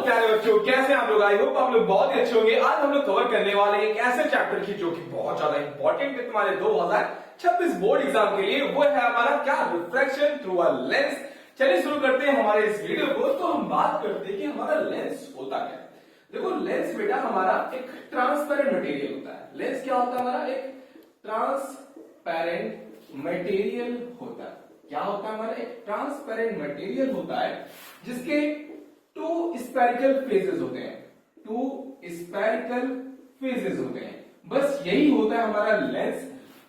प्यारे बच्चों, कैसे आप लोग? आई होप आप लोग बहुत ही अच्छे होंगे। आज हम लोग कवर करने वाले हैं एक ऐसे चैप्टर की जो कि बहुत ज्यादा इंपॉर्टेंट है तुम्हारे 2026 बोर्ड एग्जाम के लिए। वो है हमारा क्या, रिफ्रैक्शन थ्रू अ लेंस। चलिए शुरू करते हैं हमारे इस वीडियो को। तो हम बात करते हैं कि हमारा लेंस होता क्या है। देखो लेंस बेटा हमारा एक ट्रांसपेरेंट मटेरियल होता है। लेंस क्या होता है? हमारा एक ट्रांसपेरेंट मटेरियल होता है। क्या होता है? हमारा एक ट्रांसपेरेंट मटेरियल होता है जिसके टू स्पेरिकल फेजेस होते हैं। टू स्पेरिकल फेजेस होते हैं, बस यही होता है हमारा लेंस।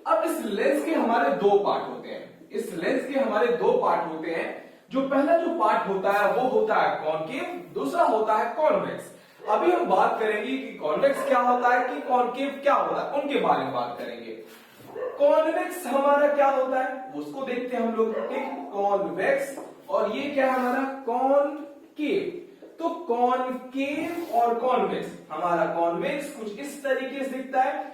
अब इस लेंस के हमारे दो पार्ट होते हैं। इस लेंस के हमारे दो पार्ट होते हैं। जो पहला जो पार्ट होता है वो होता है कॉनकेव, दूसरा होता है कॉन्वेक्स। अभी हम बात करेंगे कि कॉन्वेक्स क्या होता है कि कॉनकेव क्या होता है, उनके बारे में बात करेंगे। कॉन्वेक्स हमारा क्या होता है उसको देखते हैं हम लोग। ठीक, कॉन्वेक्स। और ये क्या है हमारा कॉनकेव। तो कॉनकेव और कॉन्वेक्स, हमारा कॉन्वेक्स कुछ इस तरीके से दिखता है।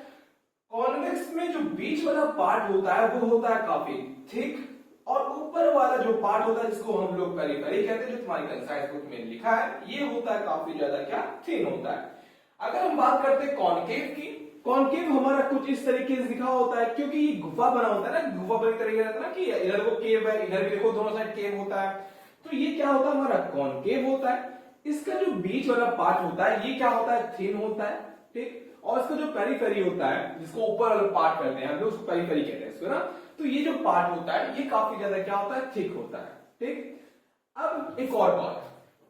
कॉन्वेक्स में जो बीच वाला पार्ट होता है वो होता है काफी थिक, और ऊपर वाला जो पार्ट होता है जिसको हम लोग पेरिफेरी कहते हैं, जो तुम्हारी कंसाइज बुक में लिखा है, ये होता है काफी ज्यादा क्या, थिन होता है। अगर हम बात करते हैं कॉनकेव की, कॉनकेव हमारा कुछ इस तरीके से दिखा होता है, क्योंकि ये गुफा बना होता है ना, गुफा बनी तरीके रहता है ना कि इधर वो केव है, इधर भी देखो दोनों साइड केव होता है। तो ये क्या होता है? हमारा कॉनकेव होता है। इसका जो बीच वाला पार्ट होता है ये क्या होता है? थिन होता है। ठीक, और इसका जो पेरिफेरी होता है जिसको ऊपर वाला पार्ट करते हैं हम लोग, उसको पेरिफेरी कहते हैं इसको ना। तो ये जो पार्ट होता है ये काफी ज्यादा क्या होता है? थिक होता है। ठीक, अब एक और बात,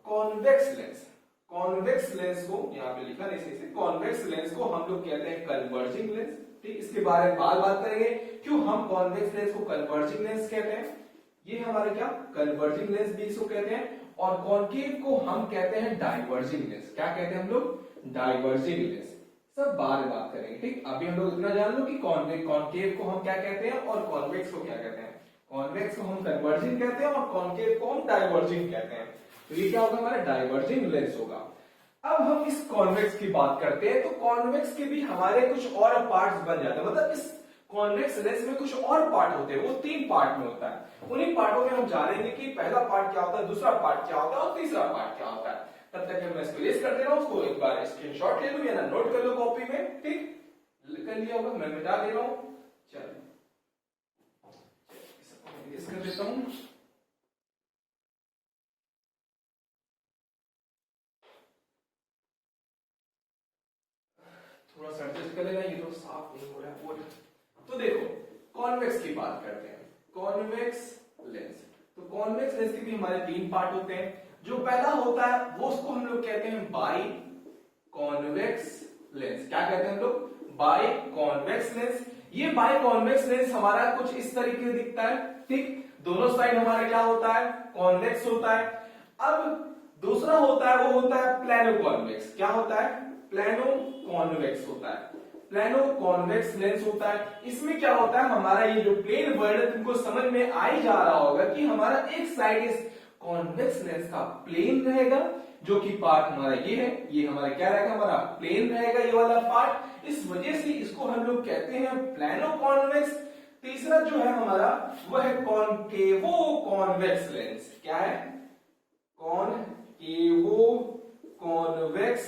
कॉन्वेक्स लेंस। कॉन्वेक्स लेंस को यहाँ पे लिखा नहीं से, कॉन्वेक्स लेंस को हम लोग कहते हैं कन्वर्जिंग लेंस। ठीक, इसके बारे में बात करेंगे क्यों हम कॉन्वेक्स लेंस को कन्वर्जिंग लेंस कहते हैं। ये हमारे क्या, कन्वर्जिंग लेंस भी इसको कहते हैं। और कॉनकेव को हम कहते हैं डाइवर्जिंग लेंस। क्या कहते हैं हम लोग? Diverging lens. सब बाद में बात करेंगे। ठीक, अभी हम लोग इतना जान लो कि कॉनकेव को हम क्या कहते हैं और कॉन्वेक्स को क्या कहते हैं। कॉन्वेक्स को हम कन्वर्जिंग कहते हैं और कॉनकेव को हम डाइवर्जिंग कहते हैं। तो ये क्या होगा? हमारा डाइवर्जिंग लेंस होगा। अब हम इस कॉन्वेक्स की बात करते हैं। तो कॉन्वेक्स के भी हमारे कुछ और पार्ट्स बन जाते हैं। मतलब इस कॉन्वेक्स लेंस में कुछ और पार्ट होते हैं, वो 3 पार्ट में होता है। उन्हीं पार्टों में हम जानेंगे कि पहला पार्ट क्या होता है, दूसरा पार्ट क्या होता है और तीसरा पार्ट क्या होता है। तब तक मैं इसको रेस कर दे रहा हूं, उसको एक बार स्क्रीनशॉट ले लो या ना नोट कर लो कॉपी में। ठीक, कर लिया होगा, मैं मिटा दे रहा हूं। चलो रेस कर देता हूं। थोड़ा सा एडजस्ट कर लेना, ये तो साफ नहीं हो रहा है बोर्ड। तो देखो कॉन्वेक्स की बात करते हैं, कॉन्वेक्स लेंस। तो कॉन्वेक्स लेंस के भी हमारे 3 पार्ट होते हैं। जो पहला होता है वो उसको हम लोग कहते हैं बाई कॉन्वेक्स लेंस। क्या कहते हैं हम लोग? By convex lens. ये बाई कॉन्वेक्स लेंस हमारा कुछ इस तरीके से दिखता है। ठीक, दोनों साइड हमारा क्या होता है? कॉन्वेक्स होता है। अब दूसरा होता है वो होता है प्लेनो कॉन्वेक्स। क्या होता है? प्लेनो कॉन्वेक्स होता है। प्लेनो कॉन्वेक्स लेंस होता है। इसमें क्या होता है? हमारा ये जो प्लेन वर्ड है तुमको समझ में आ ही जा रहा होगा कि हमारा एक साइड इस कॉन्वेक्स लेंस का प्लेन रहेगा, जो कि पार्ट हमारा ये है, ये हमारा क्या रहेगा? हमारा प्लेन रहेगा ये वाला पार्ट। इस वजह से इसको हम लोग कहते हैं प्लेनो कॉन्वेक्स। तीसरा जो है हमारा वो है कॉनकेवो कॉन्वेक्स लेंस। क्या है? कॉनकेवो कॉन्वेक्स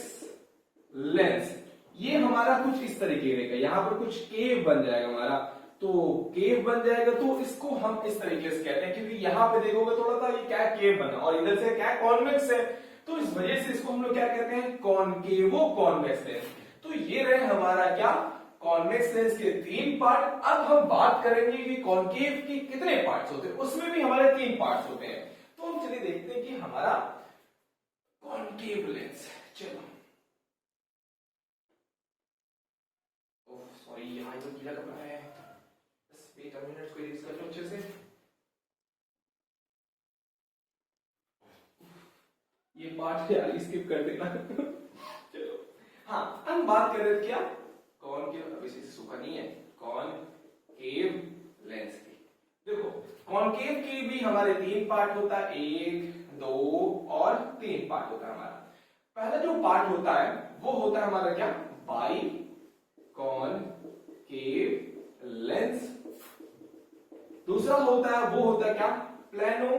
लेंस। ये हमारा कुछ इस तरीके रहेगा, यहां पर कुछ केव बन जाएगा हमारा। तो केव बन जाएगा तो इसको हम इस तरीके से कहते हैं, क्योंकि यहां पे देखोगे थोड़ा सा ये क्या केव बना और इधर से क्या कॉन्वेक्स है, तो इस वजह से इसको हम लोग क्या कहते हैं? कॉनकेवो कॉन्वेक्स लेंस। तो ये रहे हमारा क्या, कॉन्वेक्स लेंस के 3 पार्ट। अब हम बात करेंगे कि कॉनकेव के कितने पार्ट्स होते हैं। उसमें भी हमारे 3 पार्ट्स होते हैं। तो हम चलिए देखते हैं कि हमारा कॉनकेव लेंस, चलो सॉरी यहाँ तो गीला कपड़ा है, बस वेट अ मिनट, कोई रीड कर लो अच्छे से। ये पार्ट यार स्किप कर देना चलो हाँ, हम बात कर रहे थे क्या, कॉनकेव, अब इसे सूखा नहीं है, कॉनकेव लेंस की। देखो कॉनकेव की भी हमारे 3 पार्ट होता है, 1, 2 और 3 पार्ट होता है हमारा। पहला जो पार्ट होता है वो होता है हमारा क्या, बाई कॉनकेव लेंस। दूसरा होता है वो होता है क्या, प्लेनो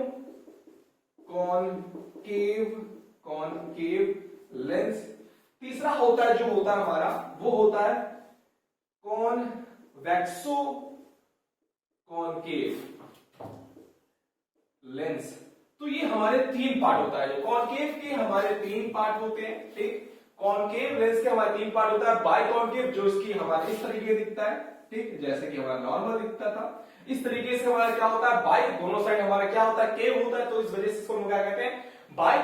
कॉनकेव कॉनकेव लेंस। तीसरा होता है जो होता है हमारा, वो होता है कॉन्वेक्सो कॉनकेव लेंस। तो ये हमारे तीन पार्ट होता है। कॉनकेव के हमारे तीन पार्ट होते हैं, ठीक। कॉनकेव लेंस के हमारे तीन पार्ट होता है। बाई कॉनकेव जो इसकी हमारे इस तरीके दिखता है, ठीक, जैसे कि हमारा नॉर्मल दिखता था। इस तरीके से हमारा क्या होता है, बाई दोनों साइड हमारा क्या होता है, केव होता है। तो इस वजह से इसको हम क्या कहते हैं, बाई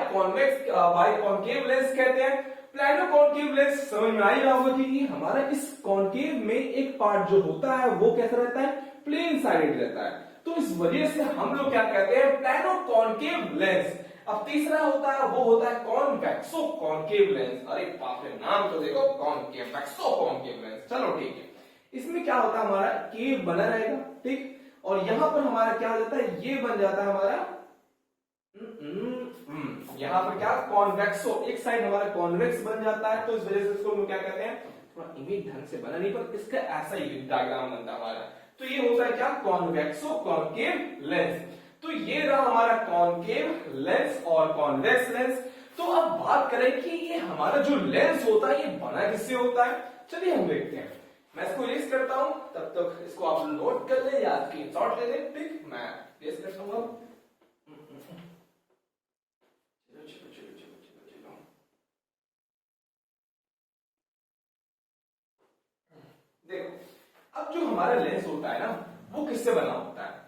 कॉनकेव लेंस कहते हैं। प्लैनो कॉनकेव लेंस समझ में आई होगा कि ये हमारा इस कॉनकेव में एक पार्ट जो होता है वो कैसा रहता है, प्लेन साइडेड रहता है। तो इस वजह से हम लोग क्या कहते हैं, प्लैनो कॉनकेव लेंस। अब तीसरा होता है वो होता है कॉन्वेक्सो कॉनकेव लेंस। अरे बाप रे, नाम तो देखो, कॉन्वेक्सो कॉनकेव लेंस। चलो ठीक है, इसमें क्या होता है, हमारा केव बना रहेगा, ठीक, और यहां पर हमारा क्या हो जाता है, ये बन जाता है हमारा यहां पर क्या, कॉन्वेक्सो, एक साइड हमारा कॉन्वेक्स बन जाता है। तो इस वजह से इसको हम क्या कहते हैं, थोड़ा इमेज ढंग से बना नहीं पर इसका ऐसा ही डायग्राम बनता है हमारा। तो ये होता है क्या, कॉन्वेक्सो कॉनकेव लेंस। तो ये रहा हमारा कॉनकेव लेंस और कॉन्वेक्स लेंस। तो अब बात करें कि ये हमारा जो लेंस होता है ये बना किससे होता है, चलिए हम देखते हैं। मैं इसको इरेज करता हूं, तब तक इसको आप नोट कर ले या स्क्रीनशॉट ले ले, ठीक। मैं इरेज करता हूं। देखो, अब जो हमारा लेंस होता है ना, वो किससे बना होता है।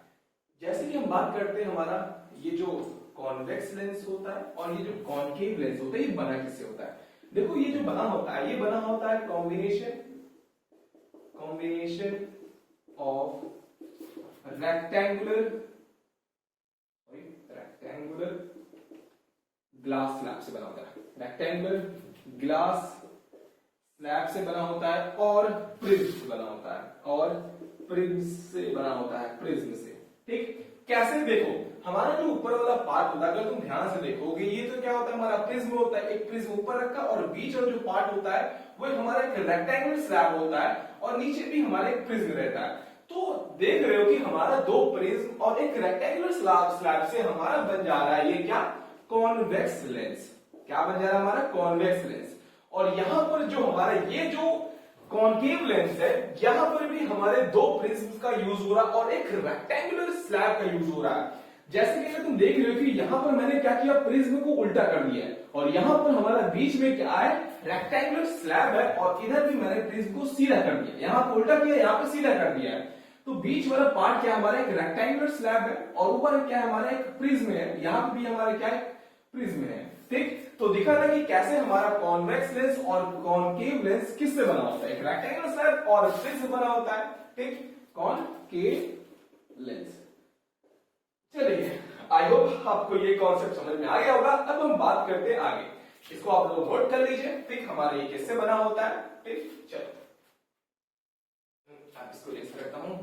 जैसे कि हम बात करते हैं, हमारा ये जो कॉन्वेक्स लेंस होता है और ये जो कॉनकेव लेंस होता है, ये बना किससे होता है। देखो, ये जो बना होता है, ये बना होता है combination of rectangular glass slab से बना होता है। रेक्टेंगुलर ग्लास स्लैब से बना होता है और प्रिज्म से बना होता है, और प्रिज्म से बना होता है, प्रिज्म से, ठीक। कैसे, देखो, हमारा जो ऊपर वाला पार्ट होता है, अगर तुम ध्यान से देखोगे, ये तो क्या होता है, हमारा प्रिज्म होता है। एक प्रिज्म ऊपर रखा और बीच में जो पार्ट होता है वो हमारा एक रेक्टेंगुलर स्लैब होता है, और नीचे भी हमारा एक प्रिज्म रहता है। तो देख रहे हो कि हमारा दो प्रिज्म और एक रेक्टेंगुलर स्लैब से हमारा बन जा रहा है ये क्या, कॉन्वेक्स लेंस। क्या बन जा रहा है हमारा, कॉन्वेक्स लेंस। और यहां पर जो हमारा ये जो कॉनकेव लेंस है, यहां पर भी हमारे दो प्रिज्म का यूज हो रहा है और एक रेक्टेंगुलर स्लैब का यूज हो रहा है। जैसे कि अगर तुम देख रहे हो कि यहां पर मैंने क्या किया, प्रिज्म को उल्टा कर दिया है, और यहां पर हमारा बीच में क्या है, रेक्टेंगुलर स्लैब है, और इधर भी मैंने प्रिज्म को सीधा कर दिया। यहां पर उल्टा किया, यहां पर सीधा कर दिया है। तो बीच वाला पार्ट क्या हमारा, एक रेक्टेंगुलर स्लैब है, और ऊपर क्या है हमारा, एक प्रिज्म है। यहां पर भी हमारा क्या है, प्रिज्म है, ठीक। तो दिखा था कि कैसे हमारा कॉन्वेक्स लेंस और कॉनकेव लेंस किससे बना होता है, एक रेक्टेंगुलर स्लैब और प्रिज्म बना होता है, ठीक, कॉनकेव लेंस। चलिए, आई होप आपको ये कॉन्सेप्ट समझ में आ गया होगा। अब हम बात करते हैं आगे, इसको आप लोग नोट कर लीजिए, ठीक। हमारा ये किससे बना होता है, ठीक। चलो, अब इसको इरेज करता हूं।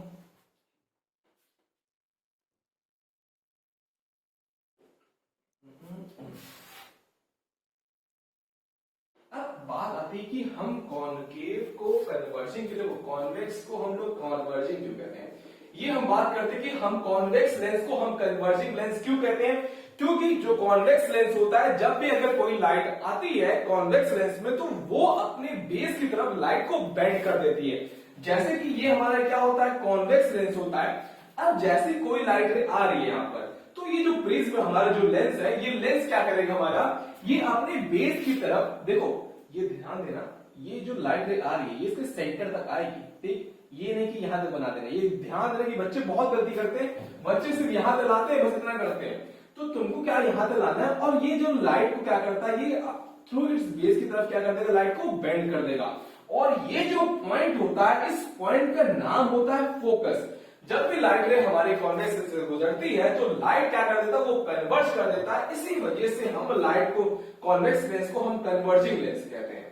अब बात आती है कि हम कॉनकेव को कन्वर्जिंग के लिए, कॉन्वेक्स को हम लोग कन्वर्जिंग क्यों कहते हैं। ये हम बात करते हैं कि हम कॉन्वेक्स लेंस को हम कन्वर्जिंग लेंस क्यों कहते हैं। क्योंकि जो कॉन्वेक्स लेंस होता है, जब भी अगर कोई लाइट आती है कॉन्वेक्स लेंस में, तो वो अपने बेस की तरफ लाइट को बेंड कर देती है। जैसे कि ये हमारा क्या होता है, कॉन्वेक्स लेंस होता है। अब जैसे कोई लाइट आ रही है यहां पर, तो ये जो प्रिज्म हमारा जो लेंस है, ये लेंस क्या करेगा हमारा, ये अपने बेस की तरफ, देखो ये ध्यान देना, ये जो लाइट रे आ रही है ये इसके सेंटर तक आएगी, ठीक। ये नहीं कि यहां तक बना देना, ये ध्यान देना कि बच्चे बहुत गलती करते हैं, बच्चे सिर्फ यहां तक लाते हैं, बस इतना करते हैं। तो तुमको क्या यहां तक लाना है, और ये जो लाइट को क्या करता है, ये थ्रू इट्स बेस की तरफ क्या कर देगा, लाइट को बेंड कर देगा। और ये जो पॉइंट होता है, इस पॉइंट का नाम होता है फोकस। जब भी लाइट रे हमारे कॉन्वेक्स लेंस से गुजरती है, तो लाइट क्या कर देता है, वो कन्वर्ज कर देता है। इसी वजह से हम लाइट को, कॉन्वेक्स लेंस को हम कन्वर्जिंग लेंस कहते हैं,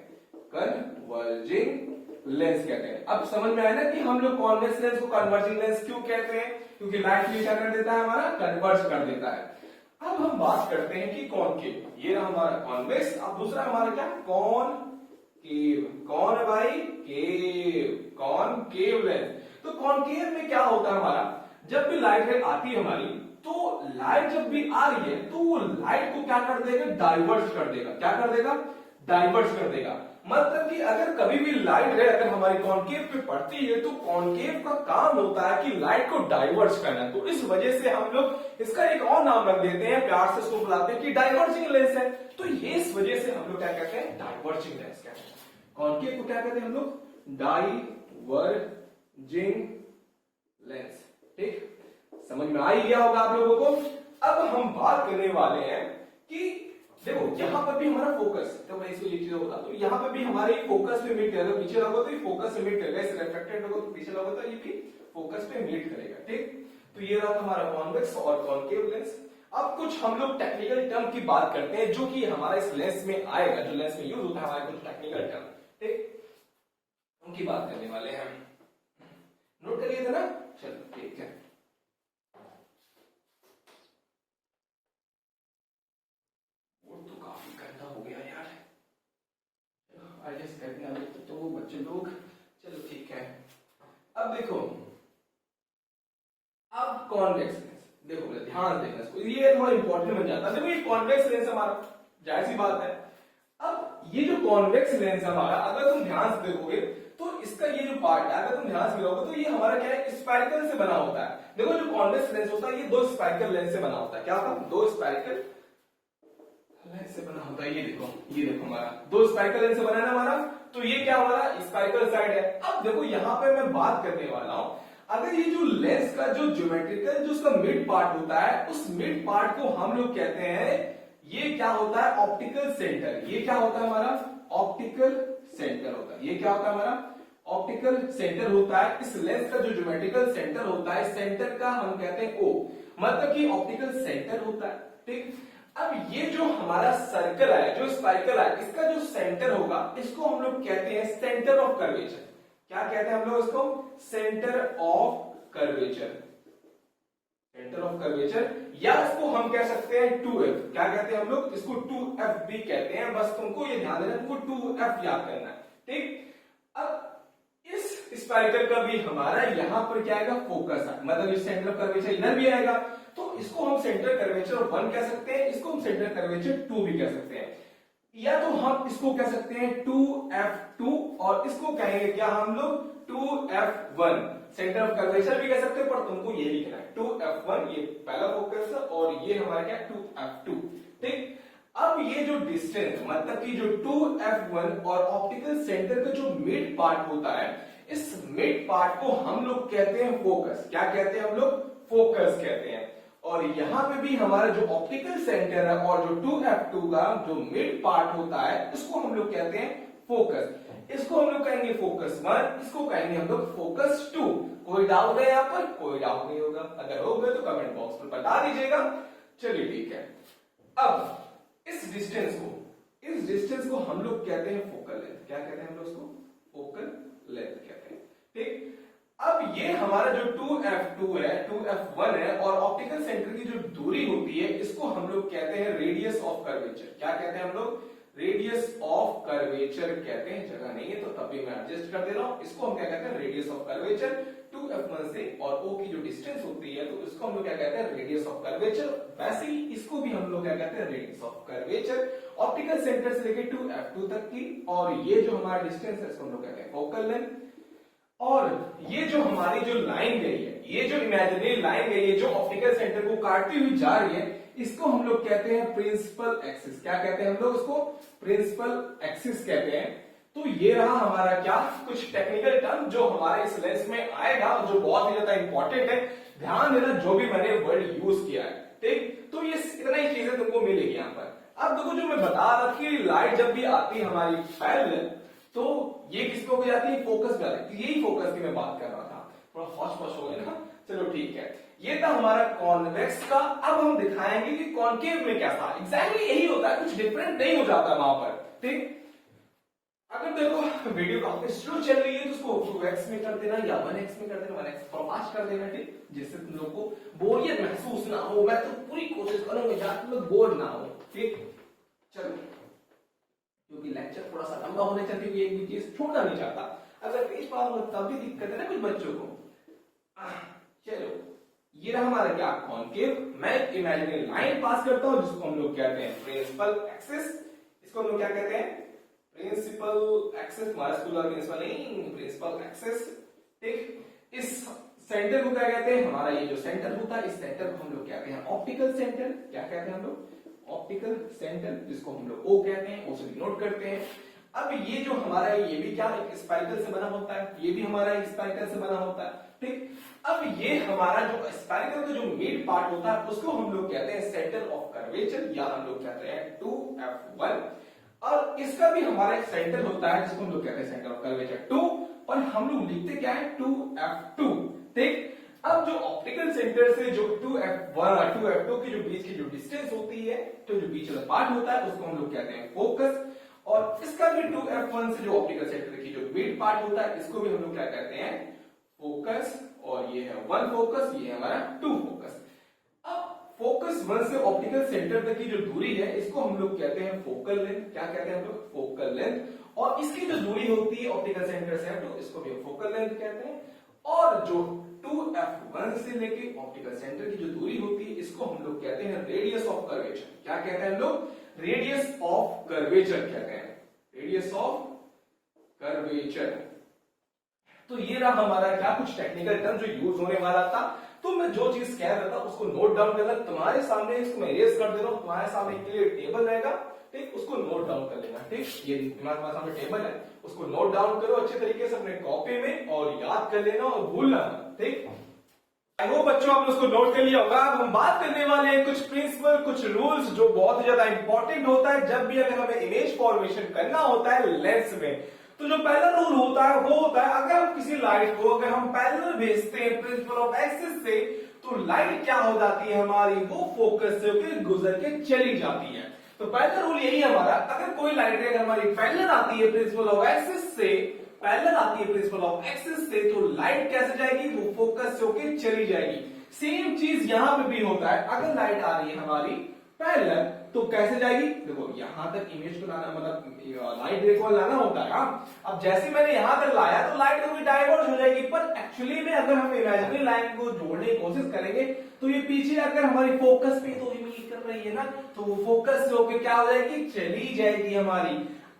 कन्वर्जिंग लेंस कहते हैं। अब समझ में आया ना कि हम लोग कॉन्वेक्स लेंस को कन्वर्जिंग लेंस क्यों कहते हैं, क्योंकि लाइट भी क्या कर देता है, हमारा कन्वर्ज कर देता है। अब हम बात करते हैं कि कॉनकेव, ये रहा हमारा कॉन्वेक्स। अब दूसरा हमारा क्या, कॉनकेव। कौन है भाई, केव, कॉनकेव लेंस। तो कॉनकेव में क्या होता है हमारा, जब भी लाइट रे आती है हमारी, तो लाइट जब भी आ रही है तो वो लाइट को क्या कर देगा, डाइवर्ट कर देगा। क्या कर देगा, डाइवर्ट कर देगा। मतलब कि अगर कभी भी लाइट रे अगर हमारी कॉन्केव पे पड़ती है तो कॉन्केव का काम होता है कि लाइट को डाइवर्ट करना। तो इस वजह से हम लोग इसका एक और नाम रख देते हैं, प्यार से इसको बुलाते हैं कि डाइवर्जिंग लेंस है। तो ये इस वजह से हम लोग क्या कहते हैं, डाइवर्जिंग लेंस कहते हैं। कॉन्केव को क्या कहते हैं हम लोग, डाइवर्जिंग लेंस। ठीक, समझ में आ ही गया होगा आप लोगों को। अब हम बात करने वाले हैं कि देखो यहां पर भी हमारा फोकस, तो मैं इसको ये चीज बता दूं, यहां पर भी हमारे फोकस पे मीट करेगा, पीछे लगो तो ये फोकस पे मीट करेगा, इस रिफ्लेक्टेड लगो तो पीछे लगो तो ये भी फोकस पे मीट करेगा। ठीक, तो ये रहा हमारा कॉन्वेक्स और कॉन्केव लेंस। अब कुछ हम लोग टेक्निकल टर्म की बात करते हैं जो कि हमारा इस लेंस में आएगा, जो लेंस में यूज होता है हमारे कुछ टेक्निकल टर्म। ठीक, उनकी बात करने वाले हैं, नोट कर लिए थे ना, चलो ठीक है। तो काफी गंदा हो गया यार, एडजस्ट करने वाले तो वो बच्चे लोग, चलो ठीक है। अब देखो, अब कॉन्वेक्स लेंस, देखो ध्यान देना इसको, ये थोड़ा इंपॉर्टेंट बन जाता है। देखो ये कॉन्वेक्स लेंस हमारा, जाहिर सी बात है। अब ये जो कॉन्वेक्स लेंस हमारा, अगर तुम ध्यान से देखोगे तो इसका ये जो पार्ट है, अगर तुम ध्यान से देखोगे तो ये हमारा क्या है, स्पाइरकल से बना होता है। देखो जो कॉन्वेक्स लेंस होता है ये दो स्पाइरकल लेंस से बना होता है। क्या होता है, दो स्पाइरकल लेंस से बना होता है। ये देखो, ये देखो हमारा दो स्पाइरकल लेंस से बना है ना हमारा, तो ये क्या हमारा स्पाइरकल साइड है। अब देखो यहां पे मैं बात करने वाला हूं, अगर ये जो लेंस का जो ज्योमेट्रिकल जो उसका मिड पार्ट होता है, उस मिड पार्ट को हम लोग कहते हैं, ये क्या होता है, ऑप्टिकल सेंटर। ये क्या होता है हमारा, ऑप्टिकल सेंटर होता है। ये क्या होता है हमारा, ऑप्टिकल सेंटर होता है। इस लेंस का जो ज्योमेट्रिकल सेंटर होता है, सेंटर का हम कहते हैं ओ, मतलब कि ऑप्टिकल सेंटर होता है। ठीक, अब ये जो हमारा सर्कल है, जो स्पाइरकल है, इसका जो सेंटर होगा, इसको हम लोग कहते हैं सेंटर ऑफ कर्वेचर। क्या कहते हैं हम लोग इसको, centre of curvature, centre of curvature, या इसको हम कह सकते हैं 2f। क्या कहते हैं हम लोग इसको, 2f भी कहते हैं। बस तुमको ये ध्यान देना, तुमको 2f याद करना है। ठीक, अब इस स्पाइरकल का भी हमारा यहां पर क्या आएगा, फोकस है, मतलब इस सेंटर ऑफ कर्वेचर इधर भी आएगा, तो इसको हम सेंटर कर्वेचर 1 कह सकते हैं, इसको हम सेंटर कर्वेचर 2 भी कह सकते हैं, या तो हम इसको कह सकते हैं 2f2 और इसको कहेंगे क्या हम लोग 2f1। सेंटर ऑफ कर्वेचर भी कह सकते हैं, पर तुमको ये लिखना है 2f1, ये पहला फोकस है, और ये हमारा क्या 2f2। ठीक, अब ये जो डिस्टेंस, मतलब कि जो 2f1 और ऑप्टिकल सेंटर का जो मिड पार्ट होता है, इस मिड पार्ट को हम लोग कहते हैं फोकस। क्या कहते हैं हम लोग, फोकस कहते हैं। और यहां पे भी हमारा जो ऑप्टिकल सेंटर है और जो 2f2 का जो मिड पार्ट होता है, इसको हम लोग कहते हैं फोकस। इसको हम लोग कहेंगे फोकस 1, इसको कहेंगे हम लोग फोकस 2। कोई डाउट है यहाँ पर, कोई डाउट नहीं होगा, अगर होगा तो कमेंट बॉक्स में बता दीजिएगा। चलिए ठीक है, अब इस डिस्टेंस को हम लोग कहते हैं फोकल लेंथ। क्या कहते हैं हम लोग इसको, फोकल लेंथ कहते हैं। ठीक, अब ये हमारा जो 2f2 है, 2f1 है, और ऑप्टिकल सेंटर की जो दूरी होती है, इसको हम लोग कहते हैं रेडियस ऑफ कर्वेचर। क्या कहते हैं हम लोग, रेडियस ऑफ कर्वेचर कहते हैं। जगह नहीं है तो तभी मैं एडजस्ट कर दे रहा हूं, इसको हम क्या कहते हैं, रेडियस ऑफ कर्वेचर। 2f1 से और o की जो डिस्टेंस होती है, तो इसको हम लोग क्या कहते हैं, रेडियस ऑफ कर्वेचर। वैसे ही इसको भी हम लोग क्या कहते हैं, radius of curvature, optical centre से लेकर 2f2 तक की। और ये जो हमारा डिस्टेंस है, इसको हम लोग कहते हैं फोकल लेंथ। और ये जो हमारी जो लाइन गई है, ये जो इमेजिनरी लाइन गई है, जो ऑप्टिकल सेंटर को काटती हुई जा रही है, इसको हम लोग कहते हैं प्रिंसिपल एक्सिस। क्या कहते हैं हम लोग इसको, प्रिंसिपल एक्सिस कहते हैं। तो ये रहा हमारा क्या, कुछ टेक्निकल टर्म जो हमारे इस लेंस में आएगा, जो बहुत ही ज्यादा इंपॉर्टेंट है। ध्यान देना जो भी मैंने वर्ड यूज किया है। ठीक, तो ये इतना ही चीजें तुमको मिलेगी यहाँ पर। अब देखो जो मैं बता रहा था कि लाइट जब भी आती है हमारी पैरेलल, तो ये किसको हो जाती है, फोकस में आती है। यही फोकस की मैं बात कर रहा था, थोड़ा फॉस्ट हो गया ना। चलो ठीक है, ये था हमारा कॉन्वेक्स का। अब हम दिखाएंगे कि कॉन्केव में क्या था। एग्जैक्टली यही होता है, कुछ डिफरेंट नहीं हो जाता वहां पर। ठीक, अगर देखो वीडियो काफी स्लो चल रही है तो उसको 2x में कर देना या 1x में कर देना, 1x फास्ट कर देना। ठीक, जिससे तुम लोग को बोरियत महसूस ना हो। मैं तो पूरी कोशिश करूंगा जहां तुम लोग बोर ना हो। ठीक, चलो, क्योंकि लेक्चर थोड़ा सा लंबा होने चलती हुई एक भी चीज छोड़ना नहीं चाहता। अगर तेज पाओ तब भी दिक्कत है ना कुछ बच्चों को। चलो, ये रहा हमारा क्या, कॉनकेव। मैं इमेजिनरी लाइन पास करता हूं जिसको हम लोग कहते हैं प्रिंसिपल एक्सिस। इसको हम लोग क्या कहते हैं, प्रिंसिपल एक्सिस। हमारा स्कूल और प्रिंसिपल नहीं, प्रिंसिपल एक्सिस। ठीक, इस सेंटर को क्या कहते हैं, हमारा ये जो सेंटर होता है इस सेंटर को हम लोग कहते हैं ऑप्टिकल सेंटर। क्या कहते हैं हम लोग, ऑप्टिकल सेंटर, जिसको हम लोग ओ कहते हैं, ओ से डिनोट करते हैं। अब ये जो हमारा है ये भी क्या एक स्पाइरल से बना होता है, ये भी हमारा एक स्पाइरल से बना होता है। ठीक, अब ये हमारा जो स्पाइरल का जो मिड पार्ट होता है उसको हम लोग कहते हैं सेंटर ऑफ कर्वेचर, या हम लोग कहते हैं 2F1। और इसका भी हमारा एक सेंटर होता है जिसको हम लोग कहते हैं सेंटर ऑफ कर्वेचर 2, और हम लोग लिखते क्या है 2F2। ठीक, अब जो ऑप्टिकल सेंटर से जो 2F1 और 2F2 की जो बीच की जो डिस्टेंस होती है, तो जो बीच वाला पार्ट होता है उसको हम लोग कहते हैं फोकस। और इसका भी 2F1 से जो ऑप्टिकल सेंटर की जो मिड पार्ट होता है इसको भी हम लोग क्या कहते हैं फोकस। और ये है 1 फोकस, ये है हमारा 2 फोकस। अब फोकस 1 से ऑप्टिकल सेंटर तक की जो दूरी है इसको हम लोग कहते हैं फोकल लेंथ। क्या कहते हैं हम लोग, फोकल लेंथ। और इसकी जो दूरी होती है ऑप्टिकल सेंटर से तो इसको भी फोकल लेंथ कहते हैं। और जो 2F1 से लेके ऑप्टिकल सेंटर की जो दूरी होती है इसको हम लोग कहते हैं रेडियस ऑफ कर्वेचर। क्या कहते हैं हम लोग, रेडियस ऑफ कर्वेचर कहते हैं, रेडियस ऑफ कर्वेचर। तो ये रहा हमारा क्या कुछ टेक्निकल टर्म जो यूज होने वाला था। तो मैं जो चीज कह रहा था उसको नोट डाउन करना, तुम्हारे सामने इसको मैं इरेज कर दे रहा हूं, तुम्हारे सामने क्लियर टेबल रहेगा। ठीक, उसको नोट डाउन कर लेना। ठीक, ये तुम्हारे सामने टेबल है, उसको नोट डाउन करो अच्छे तरीके से अपने कॉपी में और याद कर लेना और भूलना। ठीक, आई होप बच्चों आपने उसको नोट कर लिया होगा। अब हम बात करने वाले हैं कुछ प्रिंसिपल, कुछ रूल्स जो बहुत ज्यादा इंपॉर्टेंट होता है जब भी अगर हमें इमेज फॉर्मेशन करना होता है लेंस में। तो जो पहला रूल होता है वो होता है अगर हम किसी लाइट को अगर हम पैरेलल भेजते हैं प्रिंसिपल ऑफ एक्सिस से, तो लाइट क्या हो जाती है हमारी, वो फोकस से होकर गुजर के चली जाती है। तो पहला रूल यही है हमारा, अगर कोई लाइट रे हमारी पैरेलल आती है प्रिंसिपल ऑफ एक्सिस से, पैरेलल आती है प्रिंसिपल ऑफ एक्सिस से, तो लाइट कैसे जाएगी, वो फोकस से होकर चली जाएगी। सेम चीज यहां पे भी होता है, अगर लाइट आ रही है हमारी पैरेलल तो कैसे जाएगी, देखो यहां तक इमेज को लाना मतलब लाइट रे को लाना होता है। अब जैसे मैंने यहां तक लाया तो लाइट कभी डाइवर्ज हो जाएगी, पर एक्चुअली में अगर हम इमेजिनरी लाइन को जोड़ने की कोशिश करेंगे तो ये पीछे अगर हमारी फोकस पे तो इमेज कर रही है ना, तो वो फोकस से होकर क्या हो जाएगी, चली जाएगी हमारी।